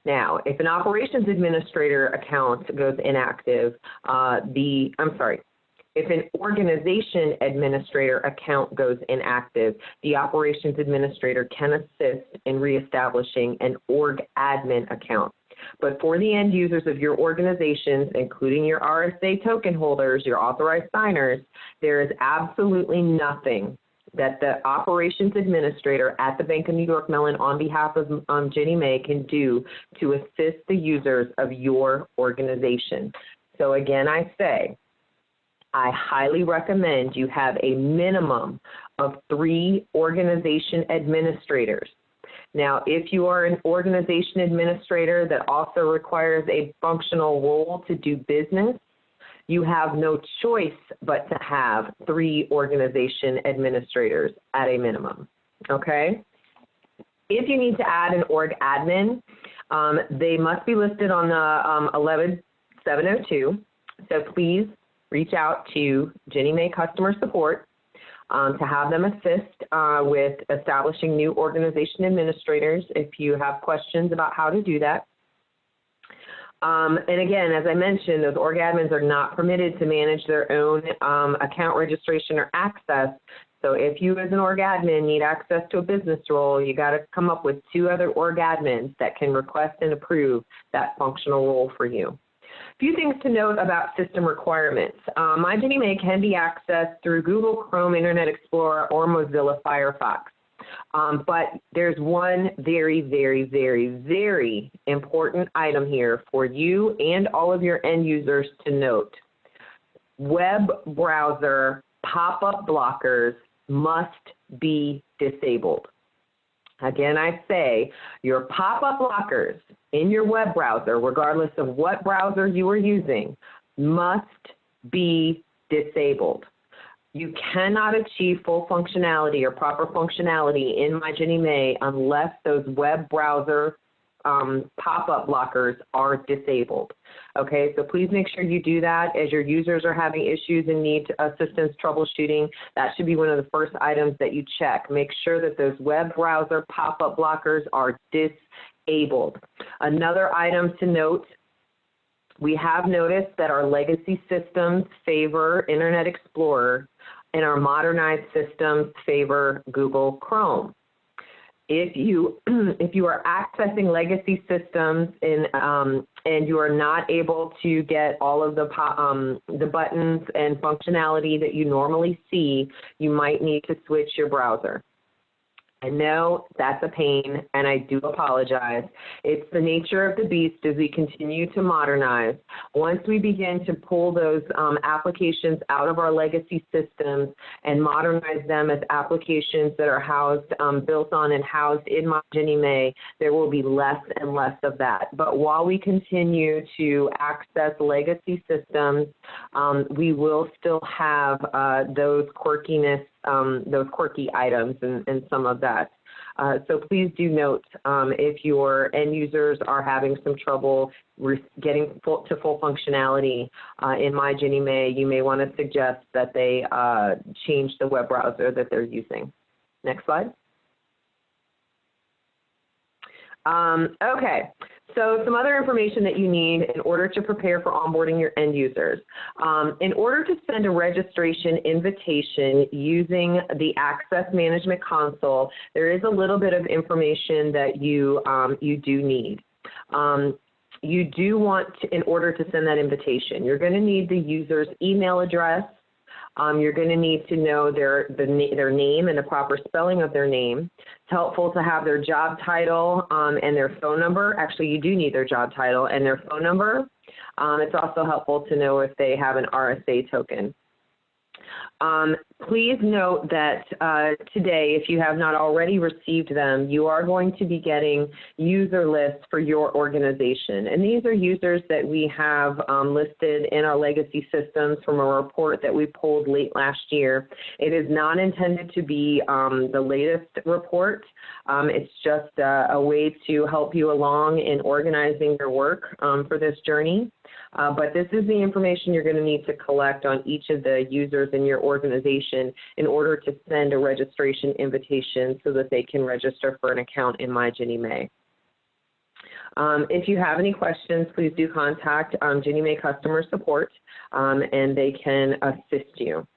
Speaker 1: Now, if an operations administrator account goes inactive, if an organization administrator account goes inactive, the operations administrator can assist in reestablishing an org admin account. But for the end users of your organizations, including your RSA token holders, your authorized signers, there is absolutely nothing that the operations administrator at the Bank of New York Mellon on behalf of GinnieMae can do to assist the users of your organization. So again, I say, I highly recommend you have a minimum of 3 organization administrators. Now, if you are an organization administrator that also requires a functional role to do business, you have no choice but to have 3 organization administrators at a minimum, okay? If you need to add an org admin, they must be listed on the 11702, so please reach out to GinnieMae Customer Support to have them assist with establishing new organization administrators if you have questions about how to do that. And again, as I mentioned, those org admins are not permitted to manage their own account registration or access. So if you as an org admin need access to a business role, you got to come up with 2 other org admins that can request and approve that functional role for you. A few things to note about system requirements. MyGinnieMae can be accessed through Google Chrome, Internet Explorer, or Mozilla Firefox. But there's one very, very, very, very important item here for you and all of your end users to note. Web browser pop-up blockers must be disabled. Again, I say your pop-up blockers in your web browser, regardless of what browser you are using, must be disabled. You cannot achieve full functionality or proper functionality in MyGinnieMae unless those web browser pop-up blockers are disabled. Okay, so please make sure you do that as your users are having issues and need assistance troubleshooting. That should be one of the first items that you check. Make sure that those web browser pop-up blockers are disabled. Another item to note, we have noticed that our legacy systems favor Internet Explorer and our modernized systems favor Google Chrome. If you are accessing legacy systems and you are not able to get all of the buttons and functionality that you normally see, you might need to switch your browser. I know that's a pain, and I do apologize. It's the nature of the beast as we continue to modernize. Once we begin to pull those applications out of our legacy systems and modernize them as applications that are housed, built on and housed in MyGinnieMae, there will be less and less of that. But while we continue to access legacy systems, we will still have those quirky items and some of that. So please do note if your end users are having some trouble getting to full functionality in MyGinnieMae, you may want to suggest that they change the web browser that they're using. Next slide. Okay, so some other information that you need in order to prepare for onboarding your end users. In order to send a registration invitation using the Access Management Console, there is a little bit of information that you do need. You do want to, in order to send that invitation, you're going to need the user's email address. You're going to need to know their name and the proper spelling of their name. It's helpful to have their job title and their phone number. Actually, you do need their job title and their phone number. It's also helpful to know if they have an RSA token. Please note that today, if you have not already received them, you are going to be getting user lists for your organization. And these are users that we have listed in our legacy systems from a report that we pulled late last year. It is not intended to be the latest report. It's just a way to help you along in organizing your work for this journey. But this is the information you're going to need to collect on each of the users in your organization in order to send a registration invitation so that they can register for an account in MyGinnieMae. If you have any questions, please do contact GinnieMae Customer Support, and they can assist you.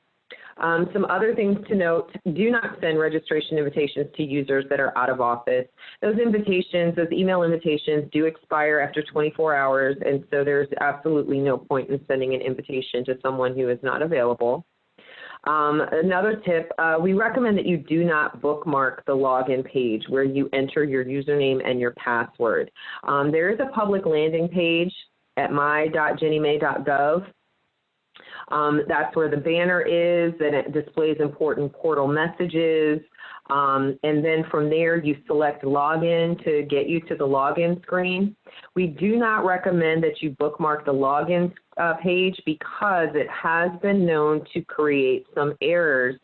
Speaker 1: Some other things to note, do not send registration invitations to users that are out of office. Those email invitations do expire after 24 hours, and so there's absolutely no point in sending an invitation to someone who is not available. Another tip, we recommend that you do not bookmark the login page where you enter your username and your password. There is a public landing page at my.ginniemae.gov. That's where the banner is, and it displays important portal messages. And then from there, you select login to get you to the login screen. We do not recommend that you bookmark the login page because it has been known to create some errors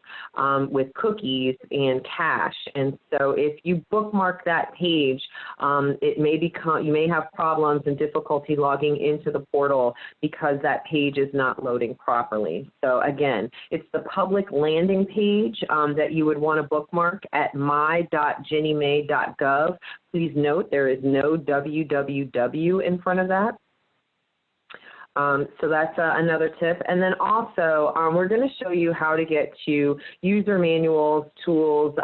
Speaker 1: with cookies and cache. And so if you bookmark that page, you may have problems and difficulty logging into the portal because that page is not loading properly. So again, it's the public landing page that you would want to bookmark at my.ginniemae.gov. Please note there is no www in front of that. So that's another tip. And then also, we're going to show you how to get to user manuals, tools,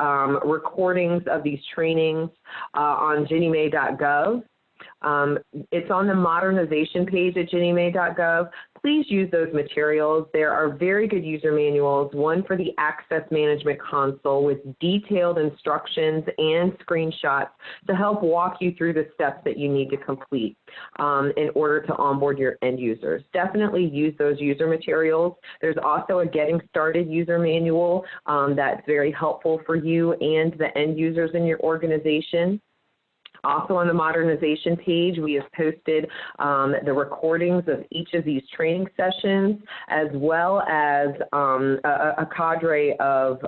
Speaker 1: recordings of these trainings on GinnieMae.gov. It's on the modernization page at GinnieMae.gov. Please use those materials. There are very good user manuals, one for the Access Management Console with detailed instructions and screenshots to help walk you through the steps that you need to complete in order to onboard your end users. Definitely use those user materials. There's also a Getting Started user manual that's very helpful for you and the end users in your organization. Also on the modernization page, we have posted the recordings of each of these training sessions, as well as a cadre of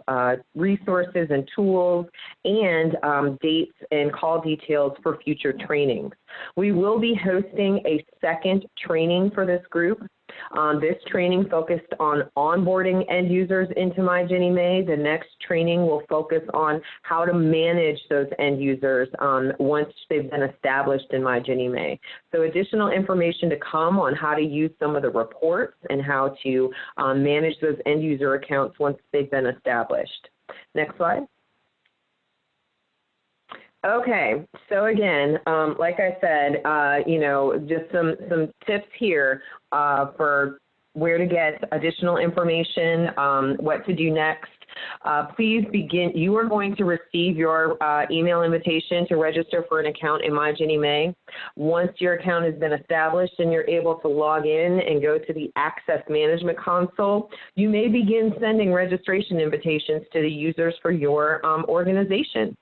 Speaker 1: resources and tools and dates and call details for future trainings. We will be hosting a second training for this group. This training focused on onboarding end users into MyGinnieMae. The next training will focus on how to manage those end users once they've been established in MyGinnieMae. So additional information to come on how to use some of the reports and how to manage those end user accounts once they've been established. Next slide. Okay, so again, like I said, just some tips here for where to get additional information, what to do next. Please begin. You are going to receive your email invitation to register for an account in MyGinnieMae. Once your account has been established and you're able to log in and go to the Access Management Console, you may begin sending registration invitations to the users for your organization.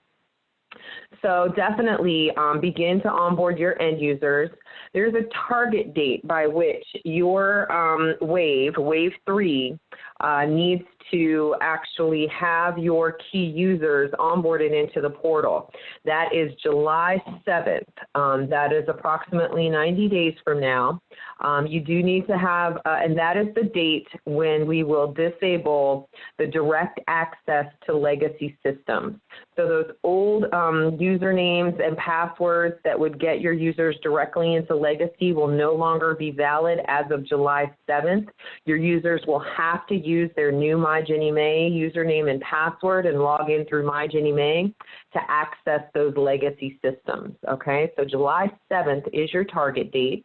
Speaker 1: So definitely begin to onboard your end users. There's a target date by which your wave 3, needs to actually have your key users onboarded into the portal. That is July 7th. That is approximately 90 days from now. You do need to have, and that is the date when we will disable the direct access to legacy systems. So those old usernames and passwords that would get your users directly into legacy will no longer be valid as of July 7th. Your users will have to use their new MyGinnieMae username and password and log in through MyGinnieMae to access those legacy systems, okay? So July 7th is your target date.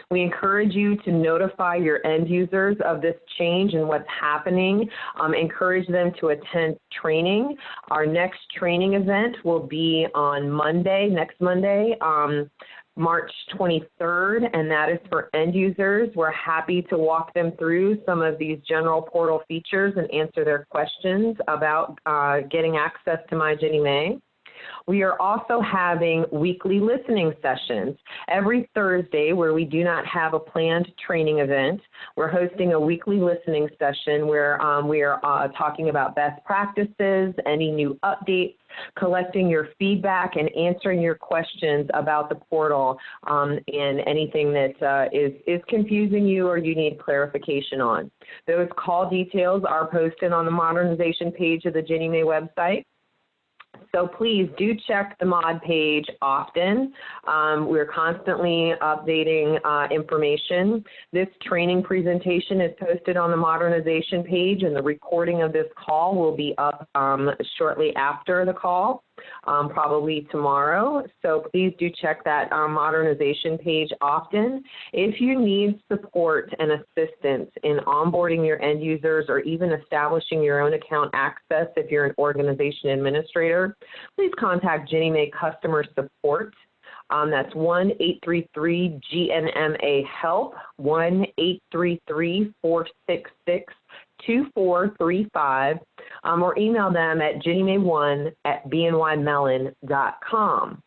Speaker 1: We encourage you to notify your end users of this change and what's happening. Encourage them to attend training. Our next training event will be on Monday, next Monday, March 23rd, and that is for end users. We're happy to walk them through some of these general portal features and answer their questions about getting access to MyGinnieMae. We are also having weekly listening sessions every Thursday where we do not have a planned training event. We're hosting a weekly listening session where we are talking about best practices, any new updates, collecting your feedback, and answering your questions about the portal and anything that is confusing you or you need clarification on. Those call details are posted on the modernization page of the GinnieMae website. So please do check the mod page often. We're constantly updating information. This training presentation is posted on the modernization page, and the recording of this call will be up shortly after the call, probably tomorrow. So please do check that modernization page often. If you need support and assistance in onboarding your end users or even establishing your own account access if you're an organization administrator, please contact GinnieMae Customer Support. That's 1-833-GNMA-HELP, 1-833-466-2435, or email them at GinnieMae1@bnymellon.com.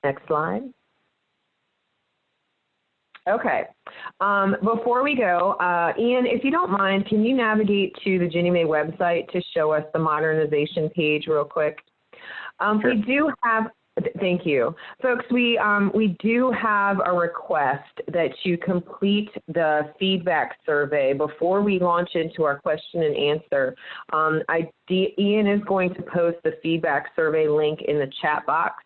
Speaker 1: Next slide. Okay. Before we go, Ian, if you don't mind, can you navigate to the GinnieMae website to show us the modernization page real quick?
Speaker 2: Sure.
Speaker 1: We do have, thank you. Folks, we do have a request that you complete the feedback survey before we launch into our question and answer. Ian is going to post the feedback survey link in the chat box.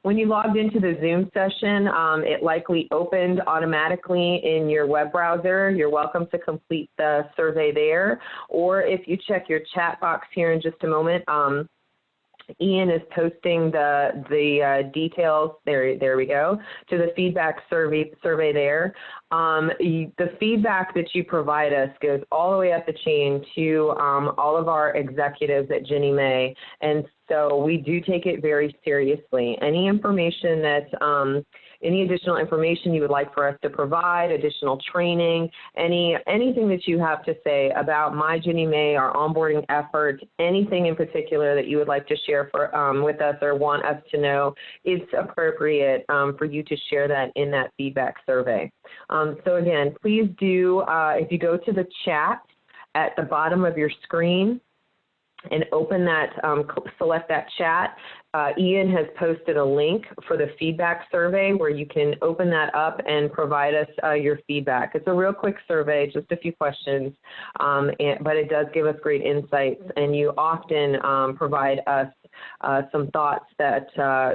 Speaker 1: When you logged into the Zoom session, it likely opened automatically in your web browser. You're welcome to complete the survey there. Or if you check your chat box here in just a moment, Ian is posting the details, there we go, to the feedback survey there. The feedback that you provide us goes all the way up the chain to all of our executives at GinnieMae, and so we do take it very seriously. Any information that any additional information you would like for us to provide, additional training, anything that you have to say about MyGinnieMae, our onboarding effort, anything in particular that you would like to share with us or want us to know, it's appropriate for you to share that in that feedback survey. So again, please do, if you go to the chat at the bottom of your screen, and open that, select that chat. Ian has posted a link for the feedback survey where you can open that up and provide us your feedback. It's a real quick survey, just a few questions, but it does give us great insights, and you often provide us some thoughts that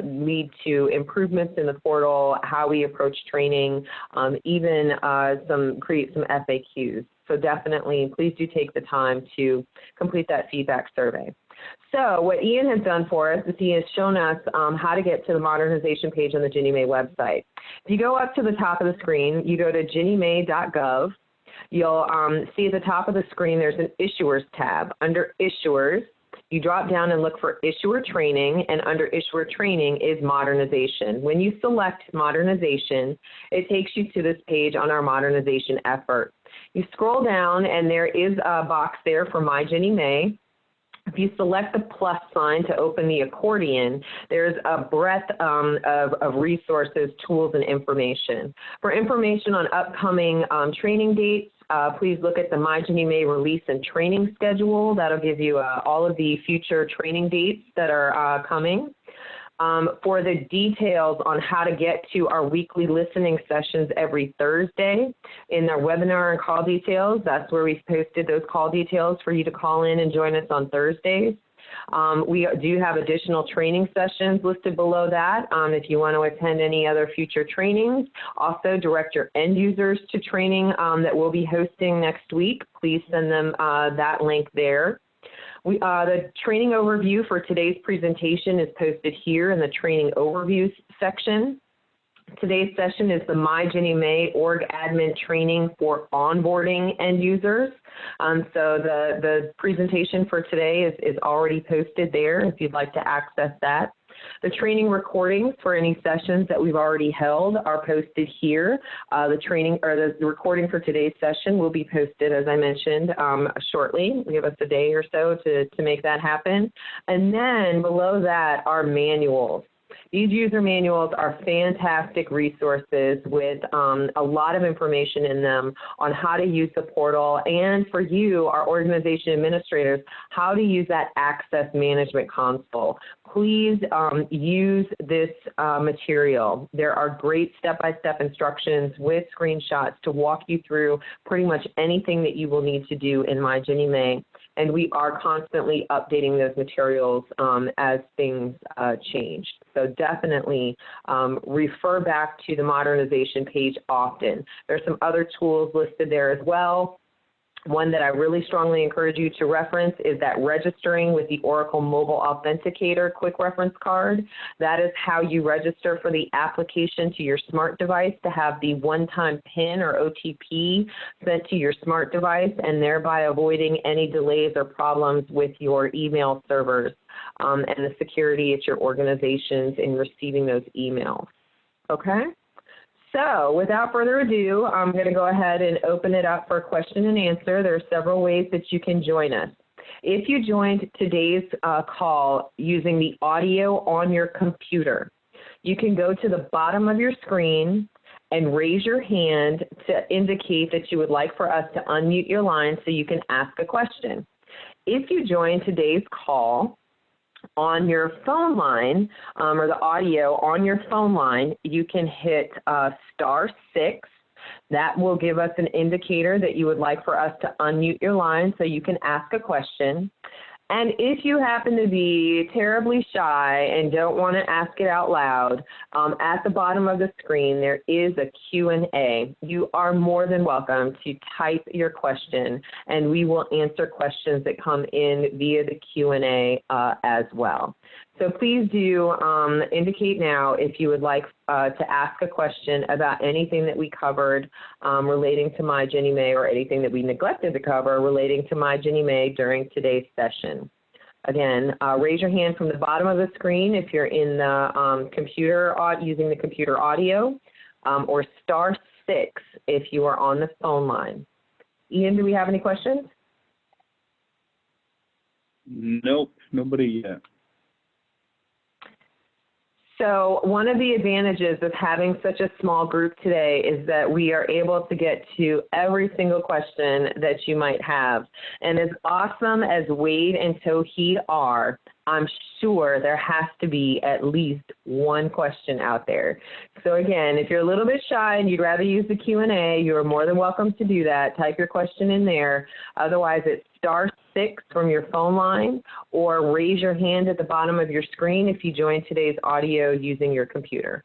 Speaker 1: lead to improvements in the portal, how we approach training, even create some FAQs. So definitely, please do take the time to complete that feedback survey. So what Ian has done for us is he has shown us how to get to the modernization page on the GinnieMae website. If you go up to the top of the screen, you go to GinnieMae.gov. You'll see at the top of the screen there's an Issuers tab. Under Issuers, you drop down and look for Issuer Training, and under Issuer Training is Modernization. When you select Modernization, it takes you to this page on our modernization effort. You scroll down, and there is a box there for MyGinnieMae. If you select the plus sign to open the accordion, there's a breadth of resources, tools, and information. For information on upcoming training dates, please look at the MyGinnieMae release and training schedule. That'll give you all of the future training dates that are coming. For the details on how to get to our weekly listening sessions every Thursday in our webinar and call details, that's where we've posted those call details for you to call in and join us on Thursdays. We do have additional training sessions listed below that if you want to attend any other future trainings. Also, direct your end users to training that we'll be hosting next week. Please send them that link there. The training overview for today's presentation is posted here in the training overview section. Today's session is the MyGinnieMae Org Admin Training for Onboarding End Users. So the presentation for today is already posted there if you'd like to access that. The training recordings for any sessions that we've already held are posted here. The recording for today's session will be posted, as I mentioned, shortly. Give us a day or so to make that happen. And then below that are manuals. These user manuals are fantastic resources with a lot of information in them on how to use the portal, and for you, our organization administrators, how to use that access management console. Please use this material. There are great step-by-step instructions with screenshots to walk you through pretty much anything that you will need to do in MyGinnieMae. And we are constantly updating those materials as things change. So definitely refer back to the modernization page often. There's some other tools listed there as well. One that I really strongly encourage you to reference is that registering with the Oracle Mobile Authenticator Quick Reference Card. That is how you register for the application to your smart device to have the one-time PIN or OTP sent to your smart device, and thereby avoiding any delays or problems with your email servers and the security at your organizations in receiving those emails. Okay? So without further ado, I'm going to go ahead and open it up for question and answer. There are several ways that you can join us. If you joined today's call using the audio on your computer, you can go to the bottom of your screen and raise your hand to indicate that you would like for us to unmute your line so you can ask a question. If you join today's call on your phone line or the audio on your phone line, you can hit *6. That will give us an indicator that you would like for us to unmute your line so you can ask a question. And if you happen to be terribly shy and don't want to ask it out loud, at the bottom of the screen there is a Q&A. You are more than welcome to type your question, and we will answer questions that come in via the Q&A as well. So please do indicate now if you would like to ask a question about anything that we covered relating to MyGinnieMae, or anything that we neglected to cover relating to MyGinnieMae during today's session. Again, raise your hand from the bottom of the screen if you're in the computer, using the computer audio, or *6 if you are on the phone line. Ian, do we have any questions?
Speaker 4: Nope, nobody yet.
Speaker 1: So one of the advantages of having such a small group today is that we are able to get to every single question that you might have. And as awesome as Wade and Tauhid are, I'm sure there has to be at least one question out there. So again, if you're a little bit shy and you'd rather use the Q&A, you are more than welcome to do that. Type your question in there. Otherwise, it's *6 from your phone line, or raise your hand at the bottom of your screen if you join today's audio using your computer.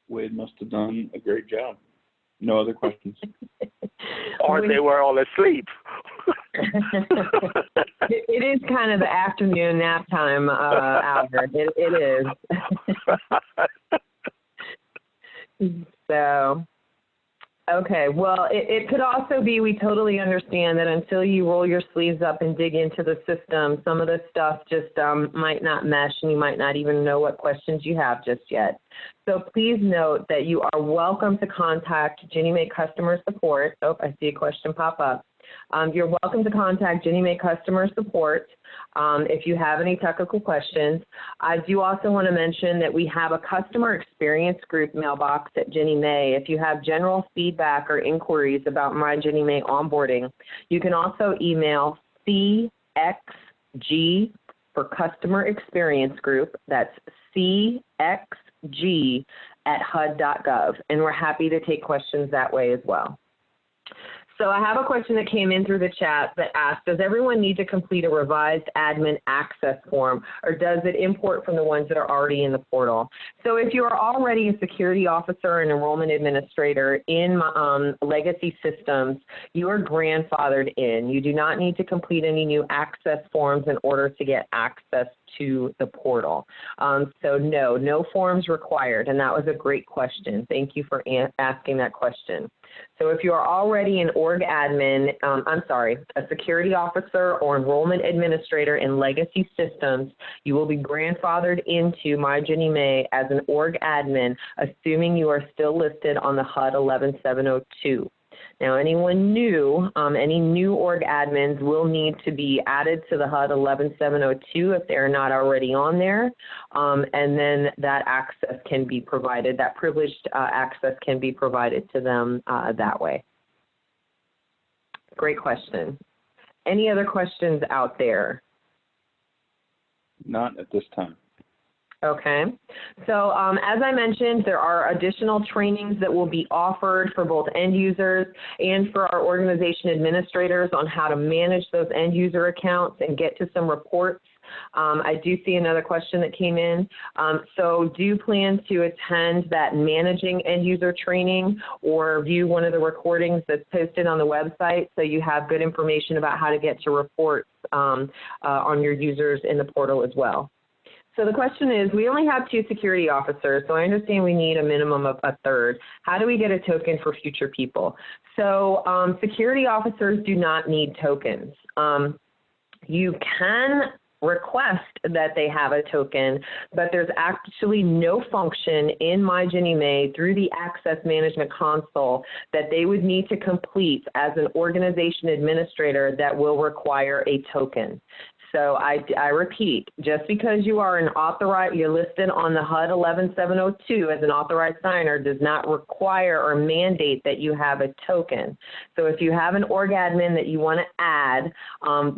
Speaker 4: Wade must have done a great job. No other questions.
Speaker 2: Or they were all asleep.
Speaker 1: It is kind of the afternoon nap time hour. It is. So, okay. Well, it could also be, we totally understand that until you roll your sleeves up and dig into the system, some of the stuff just might not mesh, and you might not even know what questions you have just yet. So please note that you are welcome to contact GinnieMae Customer Support. Oh, I see a question pop up. You're welcome to contact GinnieMae Customer Support if you have any technical questions. I do also want to mention that we have a customer experience group mailbox at GinnieMae. If you have general feedback or inquiries about MyGinnieMae onboarding, you can also email CXG for Customer Experience Group. That's CXG@HUD.gov, and we're happy to take questions that way as well. So I have a question that came in through the chat that asked, does everyone need to complete a revised admin access form, or does it import from the ones that are already in the portal? So if you are already a security officer and enrollment administrator in legacy systems, you are grandfathered in. You do not need to complete any new access forms in order to get access to the portal. So no forms required, and that was a great question. Thank you for asking that question. So if you are already an org admin, a security officer or enrollment administrator in legacy systems, you will be grandfathered into MyGinnieMae as an org admin, assuming you are still listed on the HUD 11702. Now, anyone new, any new org admins will need to be added to the HUD 11702 if they're not already on there, and then that access can be provided, that privileged access can be provided to them that way. Great question. Any other questions out there?
Speaker 4: Not at this time.
Speaker 1: Okay. So as I mentioned, there are additional trainings that will be offered for both end users and for our organization administrators on how to manage those end user accounts and get to some reports. I do see another question that came in. So do you plan to attend that managing end user training, or view one of the recordings that's posted on the website so you have good information about how to get to reports on your users in the portal as well? So the question is, we only have 2 security officers, so I understand we need a minimum of a third. How do we get a token for future people? So security officers do not need tokens. You can request that they have a token, but there's actually no function in MyGinnieMae through the Access Management Console that they would need to complete as an organization administrator that will require a token. So I repeat, just because you are you're listed on the HUD 11702 as an authorized signer does not require or mandate that you have a token. So if you have an org admin that you want to add,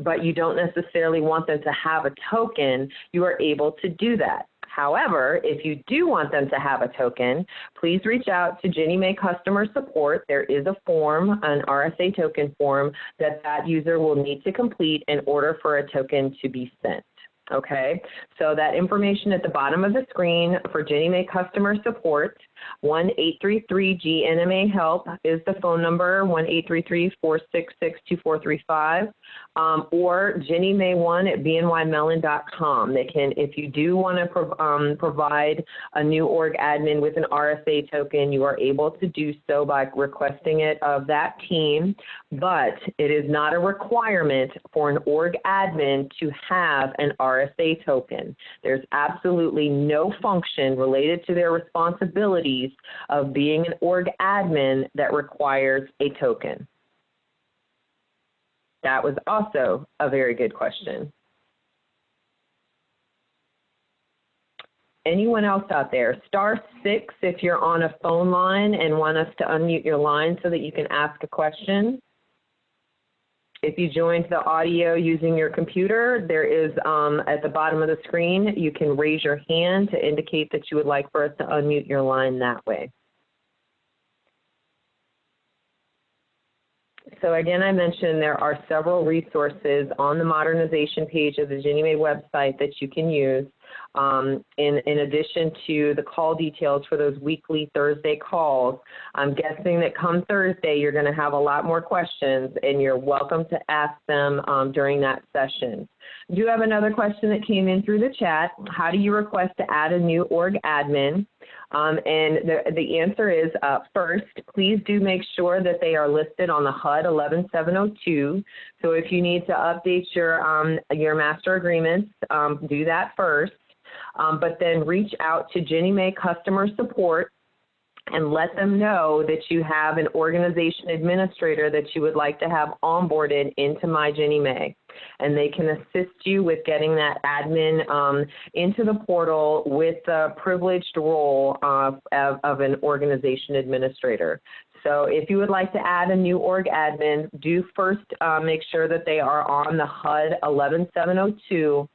Speaker 1: but you don't necessarily want them to have a token, you are able to do that. However, if you do want them to have a token, please reach out to GinnieMae Customer Support. There is a form, an RSA token form, that user will need to complete in order for a token to be sent. Okay, so that information at the bottom of the screen for GinnieMae Customer Support, 1-833-GNMA-HELP is the phone number, 1-833-466-2435, or GinnieMae1@bnymellon.com. They can, if you do want to provide a new org admin with an RSA token, you are able to do so by requesting it of that team, but it is not a requirement for an org admin to have an RSA token. There's absolutely no function related to their responsibilities of being an org admin that requires a token. That was also a very good question. Anyone else out there? *6 if you're on a phone line and want us to unmute your line so that you can ask a question. If you joined the audio using your computer, there is at the bottom of the screen, you can raise your hand to indicate that you would like for us to unmute your line that way. So again, I mentioned there are several resources on the modernization page of the GinnieMae website that you can use. In addition to the call details for those weekly Thursday calls, I'm guessing that come Thursday you're going to have a lot more questions, and you're welcome to ask them during that session. I do have another question that came in through the chat. How do you request to add a new org admin? And the answer is, first, please do make sure that they are listed on the HUD 11702. So if you need to update your master agreements, do that first. But then reach out to GinnieMae Customer Support and let them know that you have an organization administrator that you would like to have onboarded into MyGinnieMae. And they can assist you with getting that admin into the portal with the privileged role of an organization administrator. So if you would like to add a new org admin, do first make sure that they are on the HUD 11702,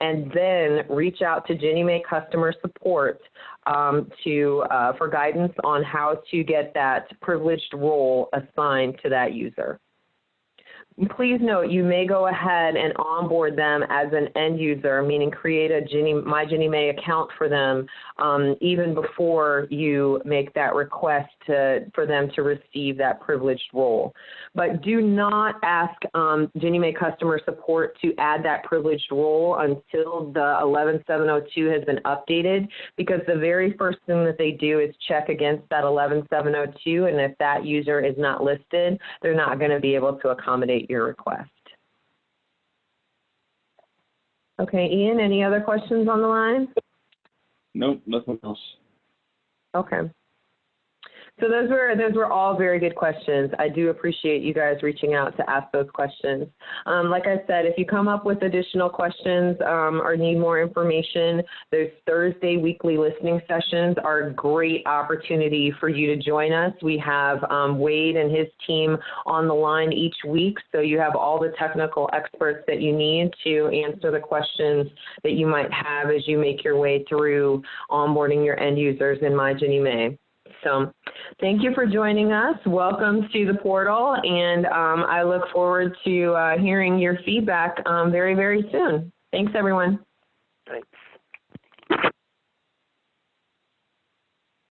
Speaker 1: and then reach out to GinnieMae Customer Support for guidance on how to get that privileged role assigned to that user. Please note, you may go ahead and onboard them as an end user, meaning create a MyGinnieMae account for them even before you make that request for them to receive that privileged role. But do not ask GinnieMae Customer Support to add that privileged role until the 11702 has been updated, because the very first thing that they do is check against that 11702, and if that user is not listed, they're not going to be able to accommodate your request. Okay, Ian, any other questions on the line?
Speaker 4: Nope, nothing else.
Speaker 1: Okay. So those were all very good questions. I do appreciate you guys reaching out to ask those questions. Like I said, if you come up with additional questions or need more information, those Thursday weekly listening sessions are a great opportunity for you to join us. We have Wade and his team on the line each week, so you have all the technical experts that you need to answer the questions that you might have as you make your way through onboarding your end users in MyGinnieMae. So thank you for joining us. Welcome to the portal, and I look forward to hearing your feedback very, very soon. Thanks, everyone.